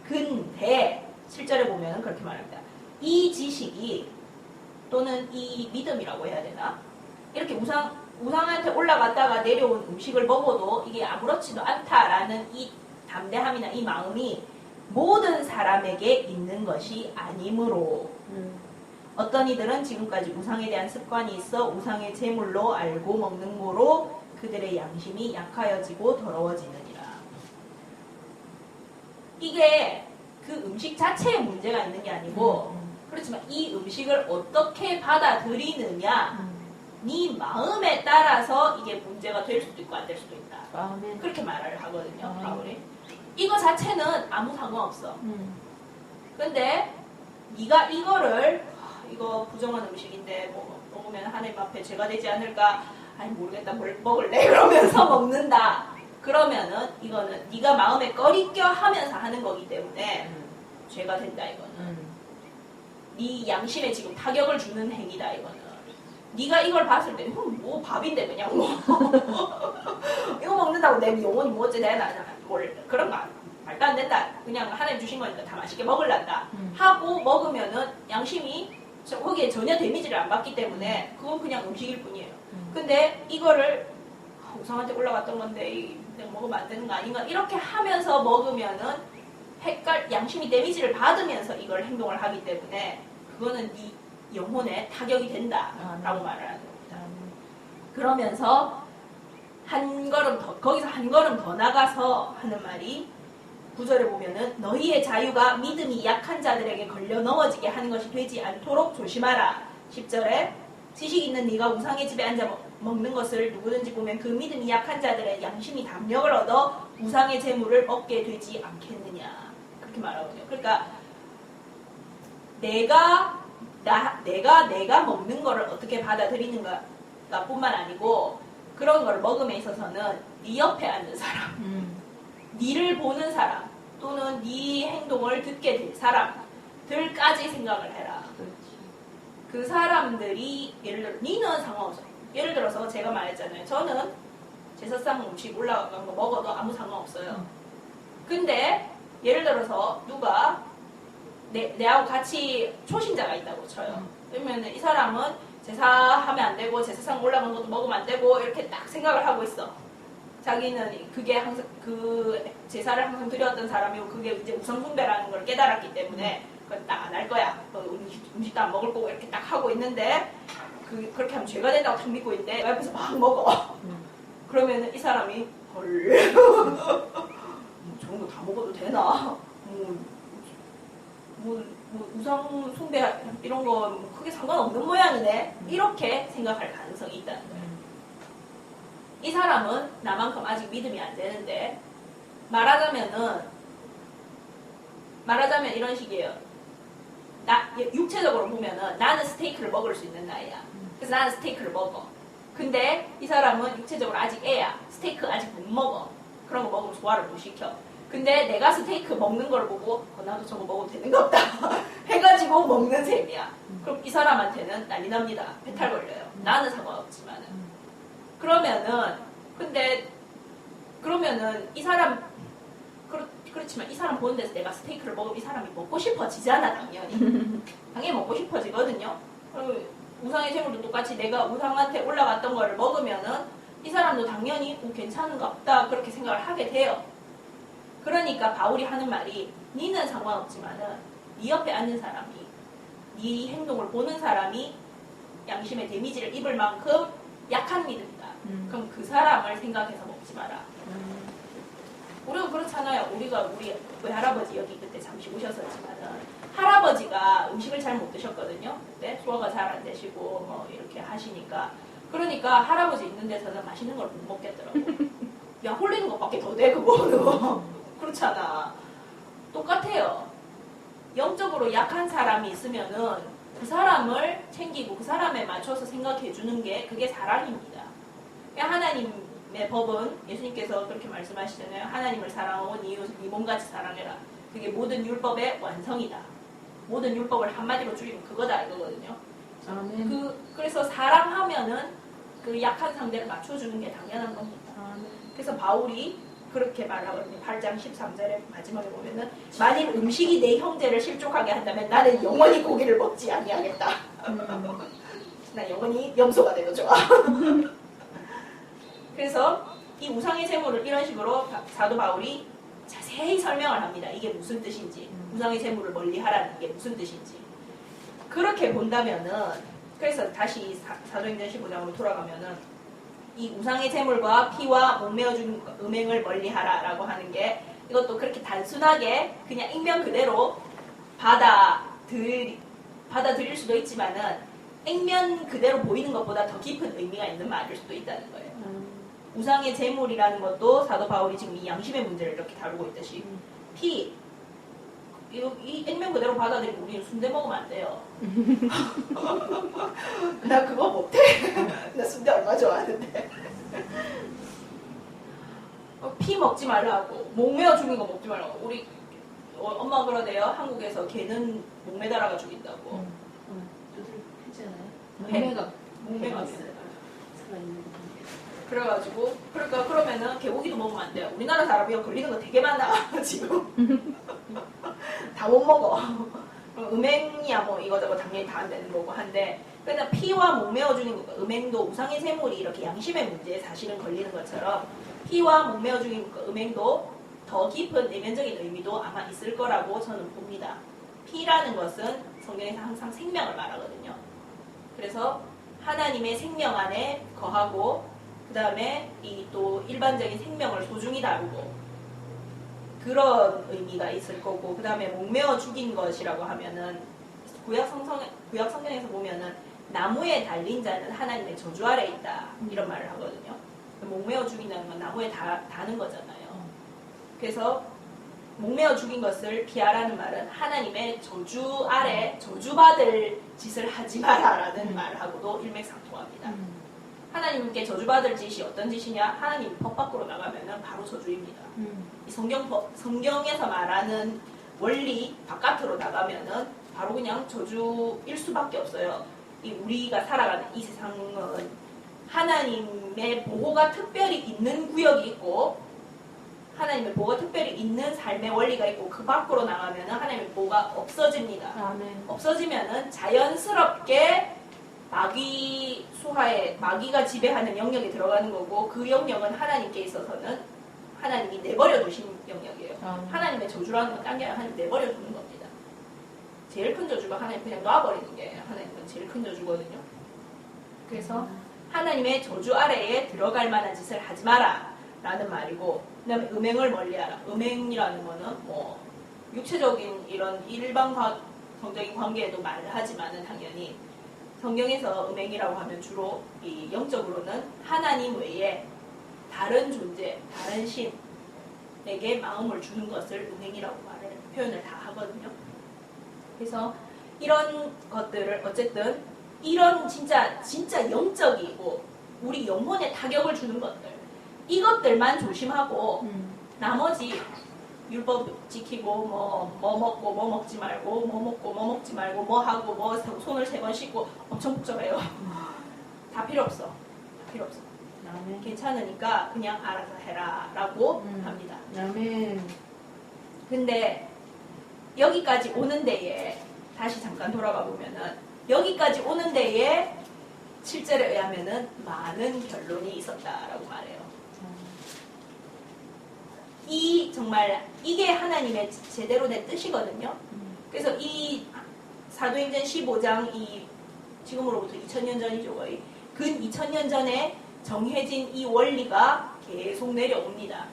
근데 7절에 보면 그렇게 말합니다. 이 지식이 또는 이 믿음이라고 해야 되나? 이렇게 우상한테 올라갔다가 내려온 음식을 먹어도 이게 아무렇지도 않다라는 이 담대함이나 이 마음이 모든 사람에게 있는 것이 아니므로 어떤 이들은 지금까지 우상에 대한 습관이 있어 우상의 제물로 알고 먹는 거로 그들의 양심이 약하여지고 더러워지느니라. 이게 그 음식 자체에 문제가 있는 게 아니고 그렇지만 이 음식을 어떻게 받아들이느냐 네 마음에 따라서 이게 문제가 될 수도 있고 안 될 수도 있다. 아멘. 그렇게 말을 하거든요. 바울이. 이거 자체는 아무 상관없어. 근데 네가 이거를 이거 부정한 음식인데 뭐 먹으면 하나님 앞에 죄가 되지 않을까? 아니 모르겠다 뭘 먹을래? 그러면서 먹는다. 그러면은 이거는 네가 마음에 꺼리껴 하면서 하는 거기 때문에 죄가 된다 이거는. 네 양심에 지금 타격을 주는 행위다 이거는. 네가 이걸 봤을 때 뭐 밥인데 그냥 뭐 이거 먹는다고 내 영혼이 뭐 어째 되나 뭘 그런 거 말도 안 된다. 그냥 하나님 주신 거니까 다 맛있게 먹을란다 하고 먹으면은 양심이 거기에 전혀 데미지를 안 받기 때문에 그건 그냥 음식일 뿐이에요. 근데 이거를 우상한테 올라갔던 건데 내가 먹으면 안 되는 거 아닌가 이렇게 하면서 먹으면은 양심이 데미지를 받으면서 이걸 행동을 하기 때문에 그거는 네 영혼에 타격이 된다라고 말을 하는 겁니다. 그러면서 한 걸음 더 거기서 한 걸음 더 나가서 하는 말이 9절에 보면은 너희의 자유가 믿음이 약한 자들에게 걸려 넘어지게 하는 것이 되지 않도록 조심하라. 10절에 지식 있는 네가 우상의 집에 앉아 먹는 것을 누구든지 보면 그 믿음이 약한 자들의 양심이 담력을 얻어 우상의 재물을 얻게 되지 않겠느냐. 그렇게 말하거든요. 그러니까 내가 먹는 거를 어떻게 받아들이는가 뿐만 아니고 그런 걸 먹음에 있어서는 네 옆에 앉는 사람 니를 보는 사람 또는 네 행동을 듣게 될 사람들까지 생각을 해라. 그 사람들이 예를 들어 니는 상관없어. 예를 들어서 제가 말했잖아요. 저는 제사상 음식 올라간 거 먹어도 아무 상관없어요. 근데 예를 들어서 누가 내하고 같이 초신자가 있다고 쳐요. 그러면 이 사람은 제사하면 안 되고 제사상 올라간 것도 먹으면 안 되고 이렇게 딱 생각을 하고 있어. 자기는 그게 항상 그 제사를 항상 드렸던 사람이고 그게 이제 우상 숭배라는 걸 깨달았기 때문에 그건 딱 안 할 거야. 음식도 안 먹을 거고 이렇게 딱 하고 있는데 그렇게 하면 죄가 된다고 딱 믿고 있는데 옆에서 막 먹어. 그러면 이 사람이 헐 저런 거 다 먹어도 되나? 우상 숭배 이런 거 크게 상관없는 모양이네. 이렇게 생각할 가능성이 있다는 거예요. 이 사람은 나만큼 아직 믿음이 안 되는데 말하자면 이런 식이에요. 육체적으로 보면은 나는 스테이크를 먹을 수 있는 나이야. 그래서 나는 스테이크를 먹어. 근데 이 사람은 육체적으로 아직 애야. 스테이크 아직 못 먹어. 그런 거 먹으면 소화를 못 시켜. 근데 내가 스테이크 먹는 걸 보고 나도 저거 먹어도 되는 거 없다 해가지고 먹는 셈이야. 그럼 이 사람한테는 난리 납니다. 배탈 걸려요. 나는 상관없지만은. 그러면은 이 사람 그렇지만 이 사람 보는 데서 내가 스테이크를 먹으면 이 사람이 먹고 싶어지잖아. 당연히 먹고 싶어지거든요. 우상의 재물도 똑같이 내가 우상한테 올라갔던 거를 먹으면은 이 사람도 당연히 괜찮은가 보다 그렇게 생각을 하게 돼요. 그러니까 바울이 하는 말이 니는 상관없지만은 네 옆에 앉는 사람이 네 행동을 보는 사람이 양심의 데미지를 입을 만큼 약한 믿음이다. 그럼 그 사람을 생각해서 먹지 마라. 우리가 그렇잖아요. 우리 외할아버지 여기 그때 잠시 오셨었지만은 할아버지가 음식을 잘 못 드셨거든요. 그때 소화가 잘 안 되시고 뭐 이렇게 하시니까 그러니까 할아버지 있는 데서는 맛있는 걸 못 먹겠더라고. 야 홀리는 것밖에 더 돼 그거는. 그렇잖아. 똑같아요. 영적으로 약한 사람이 있으면은 그 사람을 챙기고 그 사람에 맞춰서 생각해 주는 게 그게 사랑입니다. 하나님의 법은 예수님께서 그렇게 말씀하시잖아요. 하나님을 사랑하고 네 몸같이 사랑해라. 그게 모든 율법의 완성이다. 모든 율법을 한마디로 줄이면 그거다 이거거든요. 아멘. 그래서 사랑하면은 그 약한 상대를 맞춰주는 게 당연한 겁니다. 아멘. 그래서 바울이 그렇게 말하거든요. 8장 13절에 마지막에 보면은 만일 음식이 내 형제를 실족하게 한다면 나는 영원히 고기를 먹지 아니하겠다. 나 영원히 염소가 되도 좋아. 그래서 이 우상의 제물을 이런 식으로 사도 바울이 자세히 설명을 합니다. 이게 무슨 뜻인지, 우상의 제물을 멀리하라는 게 무슨 뜻인지. 그렇게 본다면은, 그래서 다시 사도행전 15장으로 돌아가면은 이 우상의 제물과 피와 목매어준 음행을 멀리하라라고 하는 게 이것도 그렇게 단순하게 그냥 익명 그대로 받아들일 수도 있지만은 액면 그대로 보이는 것보다 더 깊은 의미가 있는 말일 수도 있다는 거예요. 우상의 제물이라는 것도 사도 바울이 지금 이 양심의 문제를 이렇게 다루고 있듯이 피, 이 액면 그대로 받아들이고 우리는 순대 먹으면 안 돼요. 나 그거 못해. 나 순대 얼마 좋아하는데. 피 먹지 말라고, 목매어 죽인 거 먹지 말라고. 우리 엄마가 그러대요. 한국에서 개는 목매달아가 죽인다고. 했잖아요. 목매가 있어요. 그래가지고 그러면은 개고기도 먹으면 안 돼요. 우리나라 사람이 걸리는 거 되게 많아 지금. 다 못 먹어. 음행이야 뭐 이거저거 당연히 다 안 되는 거고 한데, 그러니까 피와 목매어 죽인 거, 음행도 우상의 제물이 이렇게 양심의 문제에 사실은 걸리는 것처럼 피와 목매어 죽인 거, 음행도 더 깊은 내면적인 의미도 아마 있을 거라고 저는 봅니다. 피라는 것은 성경에서 항상 생명을 말하거든요. 그래서 하나님의 생명 안에 거하고 그 다음에 이 또 일반적인 생명을 소중히 다루고 그런 의미가 있을 거고, 그 다음에 목매어 죽인 것이라고 하면은 구약 성경에서 보면은 나무에 달린 자는 하나님의 저주 아래 있다 이런 말을 하거든요. 목매어 죽인다는 건 나무에 다는 거잖아요. 그래서 목매어 죽인 것을 피하라는 말은 하나님의 저주 아래 저주받을 짓을 하지 마라라는 말하고도 일맥상통합니다. 하나님께 저주받을 짓이 어떤 짓이냐? 하나님 법 밖으로 나가면은 바로 저주입니다. 이 성경에서 말하는 원리 바깥으로 나가면은 바로 그냥 저주일 수밖에 없어요. 우리가 살아가는 이 세상은 하나님의 보호가 특별히 있는 구역이 있고 하나님의 보호가 특별히 있는 삶의 원리가 있고, 그 밖으로 나가면은 하나님의 보호가 없어집니다. 아멘. 없어지면은 자연스럽게 마귀 수하에 마귀가 지배하는 영역에 들어가는 거고, 그 영역은 하나님께 있어서는 하나님이 내버려 두신 영역이에요. 하나님의 저주라는 건 딴 게 아니라 하나님 내버려 두는 겁니다. 제일 큰 저주가 하나님 그냥 놔버리는 게 하나님은 제일 큰 저주거든요. 그래서 하나님의 저주 아래에 들어갈 만한 짓을 하지 마라 라는 말이고, 그 다음에 음행을 멀리하라. 음행이라는 거는 뭐 육체적인 이런 일반성적인 관계에도 말을 하지만은 당연히 성경에서 음행이라고 하면 주로 이 영적으로는 하나님 외에 다른 존재, 다른 신에게 마음을 주는 것을 음행이라고 표현을 다 하거든요. 그래서 이런 것들을 어쨌든 이런 진짜 영적이고 우리 영혼에 타격을 주는 것들, 이것들만 조심하고 나머지 율법 지키고 뭐 먹고 뭐 먹지 말고 뭐 먹고 뭐 먹지 말고 뭐 하고 뭐 손을 3번 씻고 엄청 복잡해요. 다 필요 없어. 다 필요 없어. 아멘. 괜찮으니까 그냥 알아서 해라 라고 합니다. 아멘. 근데 여기까지 오는 데에 다시 잠깐 돌아가 보면은 여기까지 오는 데에 7절에 의하면은 많은 변론이 있었다라고 말해요. 정말 이게 하나님의 제대로 된 뜻이거든요. 그래서 이 사도행전 15장 지금으로부터 2000년 전이죠 거의. 근 2000년 전에 정해진 이 원리가 계속 내려옵니다.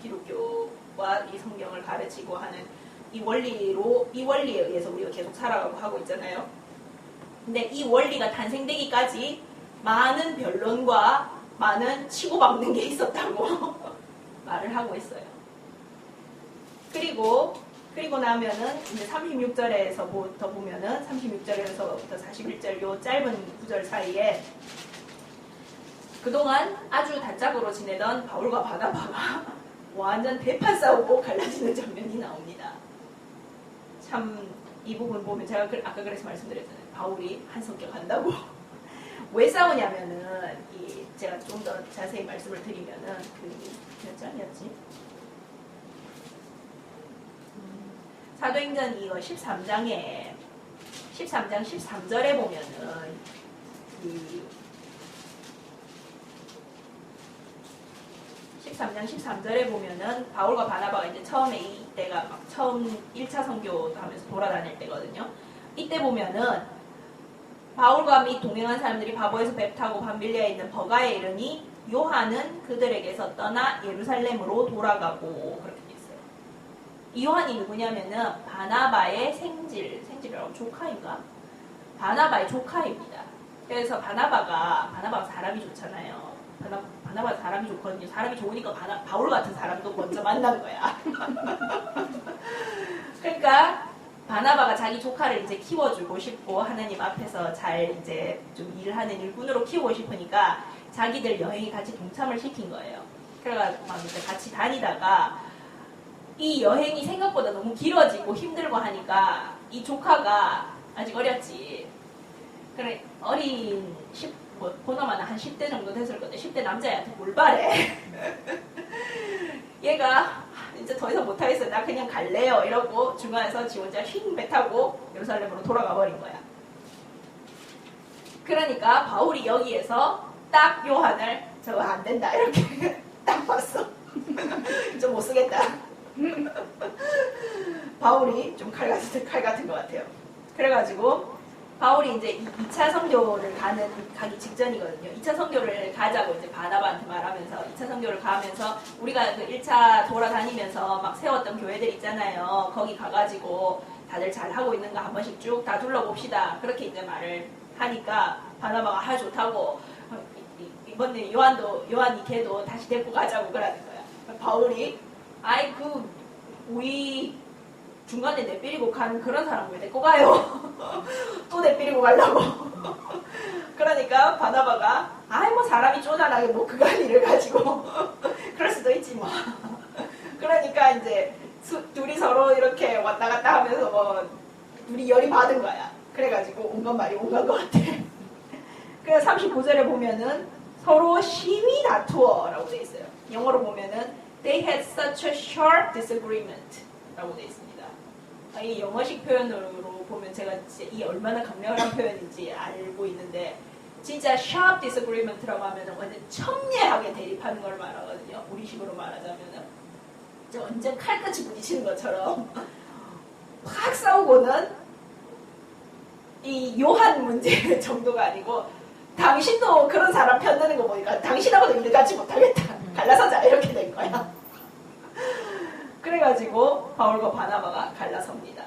기독교와 이 성경을 가르치고 하는 이 원리에 의해서 우리가 계속 살아가고 하고 있잖아요. 근데 이 원리가 탄생되기까지 많은 변론과 많은 치고받는 게 있었다고 말을 하고 있어요. 그리고 나면은 이제 36절에서부터 보면은 36절에서부터 41절 요 짧은 구절 사이에 그동안 아주 단짝으로 지내던 바울과 바나바가 완전 대판 싸우고 갈라지는 장면이 나옵니다. 참 이 부분 보면 제가 아까 그래서 말씀드렸잖아요. 바울이 한 성격 한다고 왜 싸우냐면은 제가 좀 더 자세히 말씀을 드리면은 몇 장이었지? 사도행전 이거 13장 13절에 보면은 13장 13절에 보면은 바울과 바나바가 이제 처음에 이때가 막 처음 1차 선교도 하면서 돌아다닐 때거든요. 이때 보면은 바울과 및 동행한 사람들이 바보에서 배 타고 밤빌리아에 있는 버가에 이르니 요한은 그들에게서 떠나 예루살렘으로 돌아가고 그렇게 돼 있어요. 이 요한이 누구냐면은 바나바의 생질이라고 조카인가? 바나바의 조카입니다. 그래서 바나바가 사람이 좋잖아요. 바나바가 사람이 좋거든요. 사람이 좋으니까 바울 같은 사람도 먼저 만난 거야. 그러니까 바나바가 자기 조카를 이제 키워주고 싶고 하나님 앞에서 잘 이제 좀 일하는 일꾼으로 키우고 싶으니까 자기들 여행에 같이 동참을 시킨 거예요. 그래가지고 막 이제 같이 다니다가 이 여행이 생각보다 너무 길어지고 힘들고 하니까 이 조카가 아직 어렸지. 그래 어린 보나마나 한 10대 정도 됐을 건데 10대 남자애한테 뭘 바래. 얘가 이제 더 이상 못하겠어요. 나 그냥 갈래요. 이러고 중간에서 지 혼자 배 타고 예루살렘으로 돌아가 버린 거야. 그러니까 바울이 여기에서 딱 요한을 저거 안 된다 이렇게 딱 봤어. 좀 못 쓰겠다. 바울이 좀 칼 같은 것 같아요. 그래가지고 바울이 이제 2차 선교를 가기 직전이거든요. 2차 선교를 가자고 이제 바나바한테 말하면서 2차 선교를 가면서 우리가 그 1차 돌아다니면서 막 세웠던 교회들 있잖아요. 거기 가가지고 다들 잘하고 있는 거 한 번씩 쭉 다 둘러봅시다. 그렇게 이제 말을 하니까 바나바가 좋다고 이번에 요한이 걔도 다시 데리고 가자고 그러는 거야. 바울이 우리 중간에 내삐리고 가는 그런 사람 왜 데리고 가요? 또 내삐리고 가려고. 그러니까 바나바가 뭐 사람이 쪼잔하게 뭐 그간 일을 가지고 그럴 수도 있지 뭐. 그러니까 이제 둘이 서로 이렇게 왔다 갔다 하면서 뭐 둘이 열이 받은 거야. 그래가지고 온갖 말이 온갖 것 같아. 그래서 39절에 보면은 서로 심히 다투어라고 돼 있어요. 영어로 보면은 they had such a sharp disagreement 라고 돼 있습니다. 이 영어식 표현으로 보면 제가 진짜 이 얼마나 강렬한 표현인지 알고 있는데 진짜 sharp disagreement라고 하면 완전 첨예하게 대립하는 걸 말하거든요. 우리식으로 말하자면 완전 칼같이 부딪히는 것처럼 확 싸우고는 이 요한 문제 정도가 아니고 당신도 그런 사람 편드는 거 보니까 당신하고도 일같이 못하겠다. 갈라서자 이렇게 된 거야. 그래가지고 바울과 바나바가 갈라섭니다.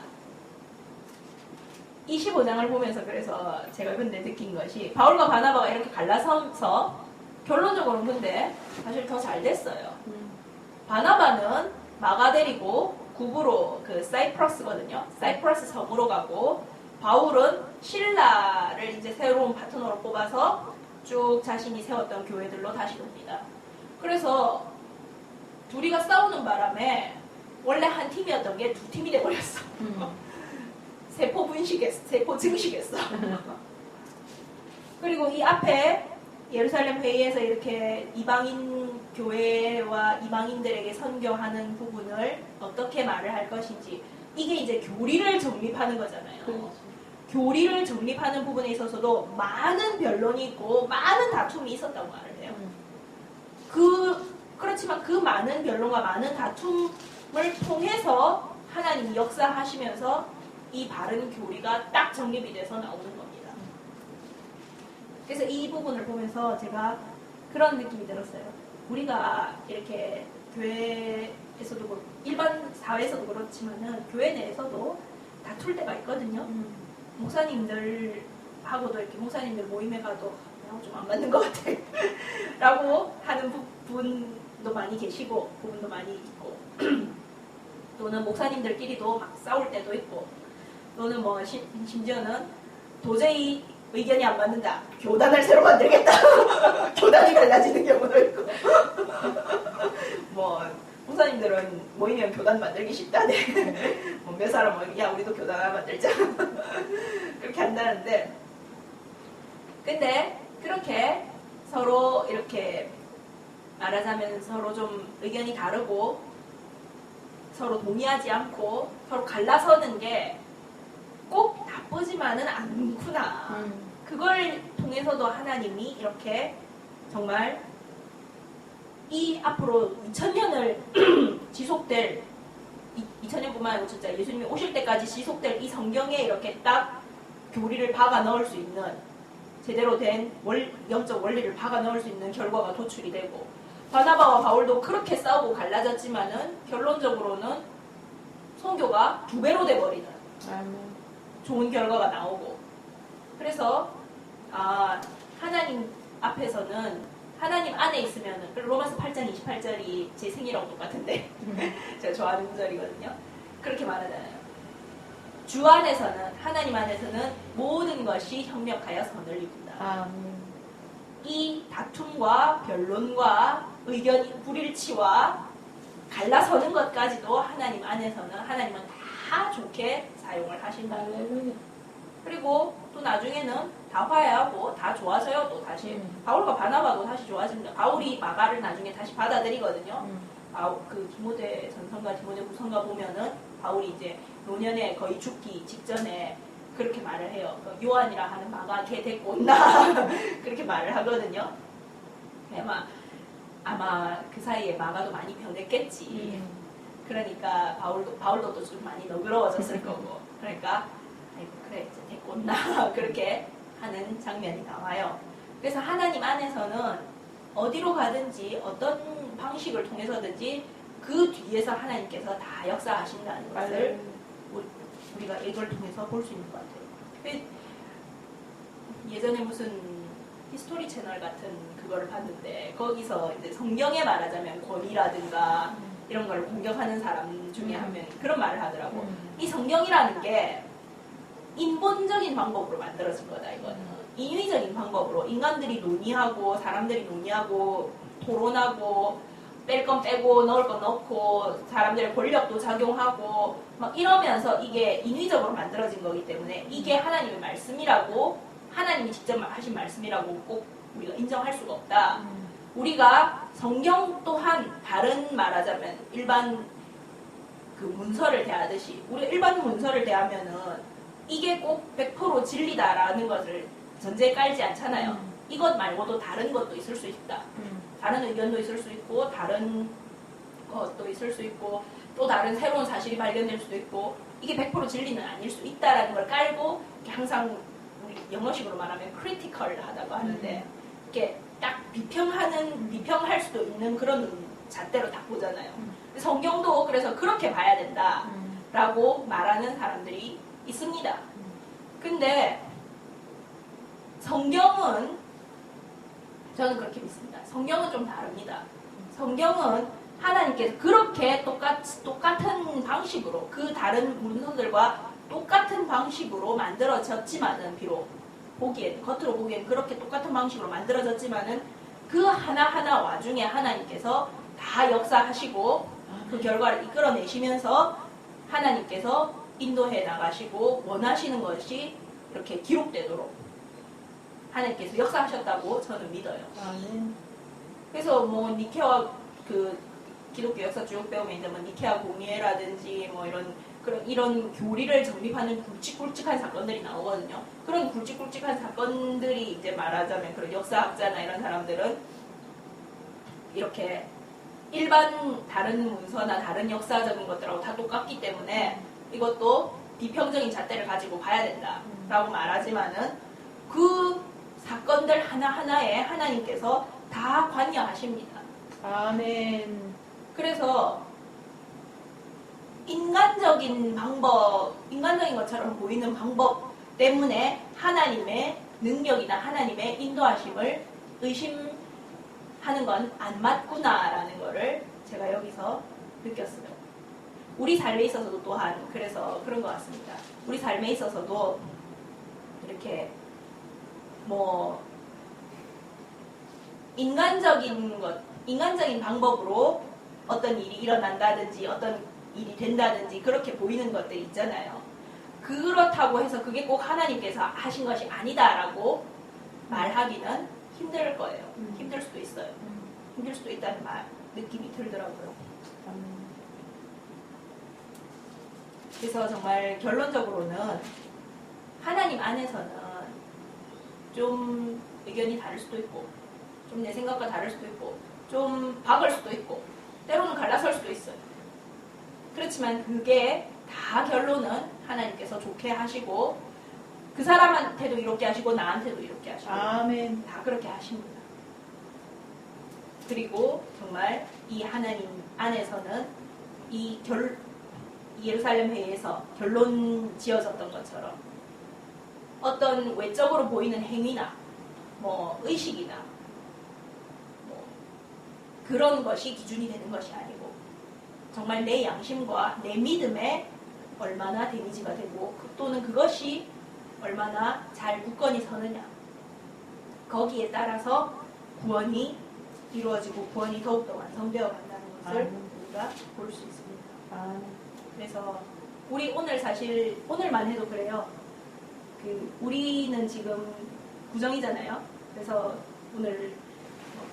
25장을 보면서 그래서 제가 근데 느낀 것이 바울과 바나바가 이렇게 갈라서서 결론적으로는 근데 사실 더 잘 됐어요. 바나바는 마가 데리고 구부로 그 사이프러스거든요. 사이프러스 섬으로 가고 바울은 신라를 이제 새로운 파트너로 뽑아서 쭉 자신이 세웠던 교회들로 다시 옵니다. 그래서 둘이가 싸우는 바람에 원래 한 팀이었던 게 두 팀이 돼버렸어. 세포 증식했어. 그리고 이 앞에 예루살렘 회의에서 이렇게 이방인 교회와 이방인들에게 선교하는 부분을 어떻게 말을 할 것인지 이게 이제 교리를 정립하는 거잖아요. 그렇죠. 교리를 정립하는 부분에 있어서도 많은 변론이 있고 많은 다툼이 있었다고 말을 해요. 그렇지만 그 많은 변론과 많은 다툼을 통해서 하나님이 역사하시면서 이 바른 교리가 딱 정립이 돼서 나오는 겁니다. 그래서 이 부분을 보면서 제가 그런 느낌이 들었어요. 우리가 이렇게 교회에서도 그렇고 일반 사회에서도 그렇지만은 교회 내에서도 다툴 때가 있거든요. 목사님들하고도 이렇게 목사님들 모임에 가도 좀 안 맞는 것 같아 라고 하는 부분도 많이 계시고 부분도 많이 있고 또는 목사님들끼리도 막 싸울 때도 있고 또는 뭐 심지어는 도저히 의견이 안 맞는다. 교단을 새로 만들겠다. 교단이 갈라지는 경우도 있고 뭐 목사님들은 모이면 교단 만들기 쉽다네. 뭐 몇 사람은 야 우리도 교단 하나 만들자. 그렇게 한다는데 근데 그렇게 서로 이렇게 말하자면 서로 좀 의견이 다르고 서로 동의하지 않고 서로 갈라서는 게 꼭 나쁘지만은 않구나. 그걸 통해서도 하나님이 이렇게 정말 이 앞으로 2000년을 지속될 2000년뿐만 아니고 진짜 예수님이 오실 때까지 지속될 이 성경에 이렇게 딱 교리를 박아 넣을 수 있는 제대로 된 영적 원리를 박아 넣을 수 있는 결과가 도출이 되고 바나바와 바울도 그렇게 싸우고 갈라졌지만은 결론적으로는 선교가 2배로 돼버리는 좋은 결과가 나오고 그래서 하나님 앞에서는 하나님 안에 있으면은 로마서 8장 28절이 제 생일하고 똑같은데 제가 좋아하는 구절이거든요. 그렇게 말하잖아요. 주 안에서는 하나님 안에서는 모든 것이 협력하여 선을 이룬다. 이 다툼과 변론과 의견 불일치와 갈라서는 것까지도 하나님 안에서는 하나님은 다 좋게 사용을 하신다. 그리고 또 나중에는 다 화해하고 다 좋아져요. 또 다시 바울과 바나바도 다시 좋아집니다. 바울이 마가를 나중에 다시 받아들이거든요. 그 디모데 전서가 디모데 후서가 보면은 바울이 이제 노년에 거의 죽기 직전에 그렇게 말을 해요. 요한이라 하는 마가 걔 데리고 온다. 그렇게 말을 하거든요. 아마 그 사이에 마가도 많이 변했겠지. 그러니까 바울도 또 좀 많이 너그러워졌을 거고. 그러니까 아이고 그래 이제 데리고 온다. 그렇게 하는 장면이 나와요. 그래서 하나님 안에서는 어디로 가든지 어떤 방식을 통해서든지 그 뒤에서 하나님께서 다 역사하신다는 것을 우리가 이걸 통해서 볼 수 있는 것 같아요. 예전에 무슨 히스토리 채널 같은 그거를 봤는데 거기서 이제 성경에 말하자면 권위라든가 이런 걸 공격하는 사람 중에 한 명이 그런 말을 하더라고. 이 성경이라는 게 인본적인 방법으로 만들어진 거다 이거는. 인위적인 방법으로 인간들이 논의하고 사람들이 논의하고 토론하고 뺄 건 빼고 넣을 건 넣고 사람들의 권력도 작용하고 막 이러면서 이게 인위적으로 만들어진 거기 때문에 이게 하나님의 말씀이라고 하나님이 직접 하신 말씀이라고 꼭 우리가 인정할 수가 없다. 우리가 성경 또한 다른 말하자면 일반 그 문서를 대하듯이 우리 일반 문서를 대하면은 이게 꼭 100% 진리다라는 것을 전제에 깔지 않잖아요. 이것 말고도 다른 것도 있을 수 있다. 다른 의견도 있을 수 있고 다른 것도 있을 수 있고 또 다른 새로운 사실이 발견될 수도 있고 이게 100% 진리는 아닐 수 있다라는 걸 깔고 항상 우리 영어식으로 말하면 크리티컬하다고 하는데 이렇게 딱 비평할 수도 있는 그런 잣대로 딱 보잖아요. 성경도 그래서 그렇게 봐야 된다라고 말하는 사람들이 있습니다. 근데 성경은 저는 그렇게 믿습니다. 성경은 좀 다릅니다. 성경은 하나님께서 그렇게 똑같은 방식으로 그 다른 문서들과 똑같은 방식으로 만들어졌지만은 비록 겉으로 보기엔 그렇게 똑같은 방식으로 만들어졌지만은 그 하나하나 와중에 하나님께서 다 역사하시고 그 결과를 이끌어내시면서 하나님께서 인도해 나가시고 원하시는 것이 이렇게 기록되도록 하나님께서 역사하셨다고 저는 믿어요. 그래서 뭐 니케아 그 기독교 역사 쭉 배우면 이제 뭐 니케아 공예라든지 뭐 이런 교리를 정립하는 굵직굵직한 사건들이 나오거든요. 그런 굵직굵직한 사건들이 이제 말하자면 그런 역사학자나 이런 사람들은 이렇게 일반 다른 문서나 다른 역사적인 것들하고 다 똑같기 때문에 이것도 비평적인 잣대를 가지고 봐야 된다라고 말하지만은 그 사건들 하나하나에 하나님께서 다 관여하십니다. 아멘. 그래서 인간적인 것처럼 보이는 방법 때문에 하나님의 능력이나 하나님의 인도하심을 의심하는 건 안 맞구나라는 거를 제가 여기서 느꼈어요. 우리 삶에 있어서도 또한 그래서 그런 것 같습니다. 우리 삶에 있어서도 이렇게 뭐 인간적인 방법으로 어떤 일이 일어난다든지 어떤 일이 된다든지 그렇게 보이는 것들 있잖아요. 그렇다고 해서 그게 꼭 하나님께서 하신 것이 아니다라고 말하기는 힘들 거예요. 음. 힘들 수도 있어요. 힘들 수도 있다는 느낌이 들더라고요. 그래서 정말 결론적으로는 하나님 안에서는 좀 의견이 다를 수도 있고, 좀 내 생각과 다를 수도 있고, 좀 박을 수도 있고, 때로는 갈라설 수도 있어요. 그렇지만 그게 다 결론은 하나님께서 좋게 하시고, 그 사람한테도 이렇게 하시고, 나한테도 이렇게 하시고, 아멘. 다 그렇게 하십니다. 그리고 정말 이 하나님 안에서는 이 예루살렘 회의에서 결론 지어졌던 것처럼 어떤 외적으로 보이는 행위나 뭐 의식이나 뭐 그런 것이 기준이 되는 것이 아니고 정말 내 양심과 내 믿음에 얼마나 데미지가 되고 또는 그것이 얼마나 잘 굳건히 서느냐 거기에 따라서 구원이 이루어지고 구원이 더욱더 완성되어 간다는 것을 우리가 볼 수 있습니다. 그래서 우리 오늘 사실 오늘만 해도 그래요. 우리는 지금 구정이잖아요. 그래서 오늘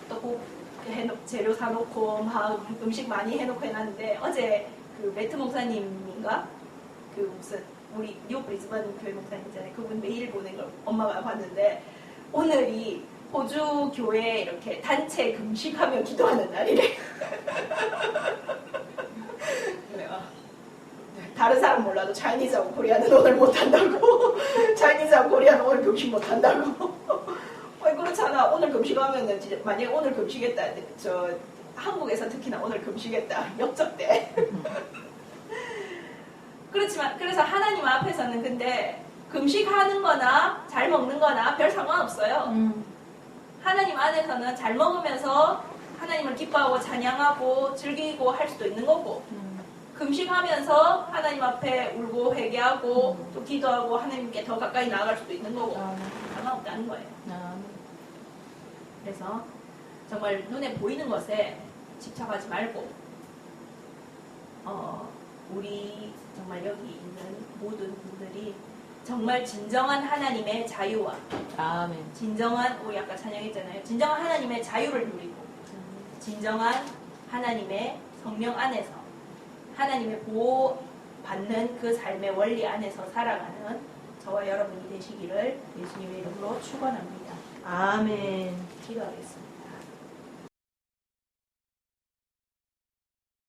떡국 재료 사놓고 막 음식 많이 해놓고 해놨는데 어제 그 매트 목사님인가 그 무슨 우리 뉴 브리즈번 교회 목사님이잖아요. 그분 메일 보낸 걸 엄마가 봤는데 오늘이 호주 교회 이렇게 단체 금식하며 기도하는 날이래. 다른 사람 몰라도 차이니즈하고 코리아는 오늘 못한다고. 차이니즈하고 코리아는 오늘 금식 못한다고. 그렇잖아. 오늘 금식하면은 진짜 만약에 오늘 금식했다. 한국에서 특히나 오늘 금식했다. 역적돼. 그렇지만 그래서 하나님 앞에서는 근데 금식하는 거나 잘 먹는 거나 별 상관없어요. 하나님 안에서는 잘 먹으면서 하나님을 기뻐하고 찬양하고 즐기고 할 수도 있는 거고 금식하면서 하나님 앞에 울고 회개하고 또 기도하고 하나님께 더 가까이 나아갈 수도 있는 거고 상관없다는 거예요. 그래서 정말 눈에 보이는 것에 집착하지 말고 우리 정말 여기 있는 모든 분들이 정말 진정한 하나님의 자유와 진정한 우리 아까 찬양했잖아요. 진정한 하나님의 자유를 누리고 진정한 하나님의 성령 안에서 하나님의 보호받는 그 삶의 원리 안에서 살아가는 저와 여러분이 되시기를 예수님의 이름으로 축원합니다. 아멘. 기도하겠습니다.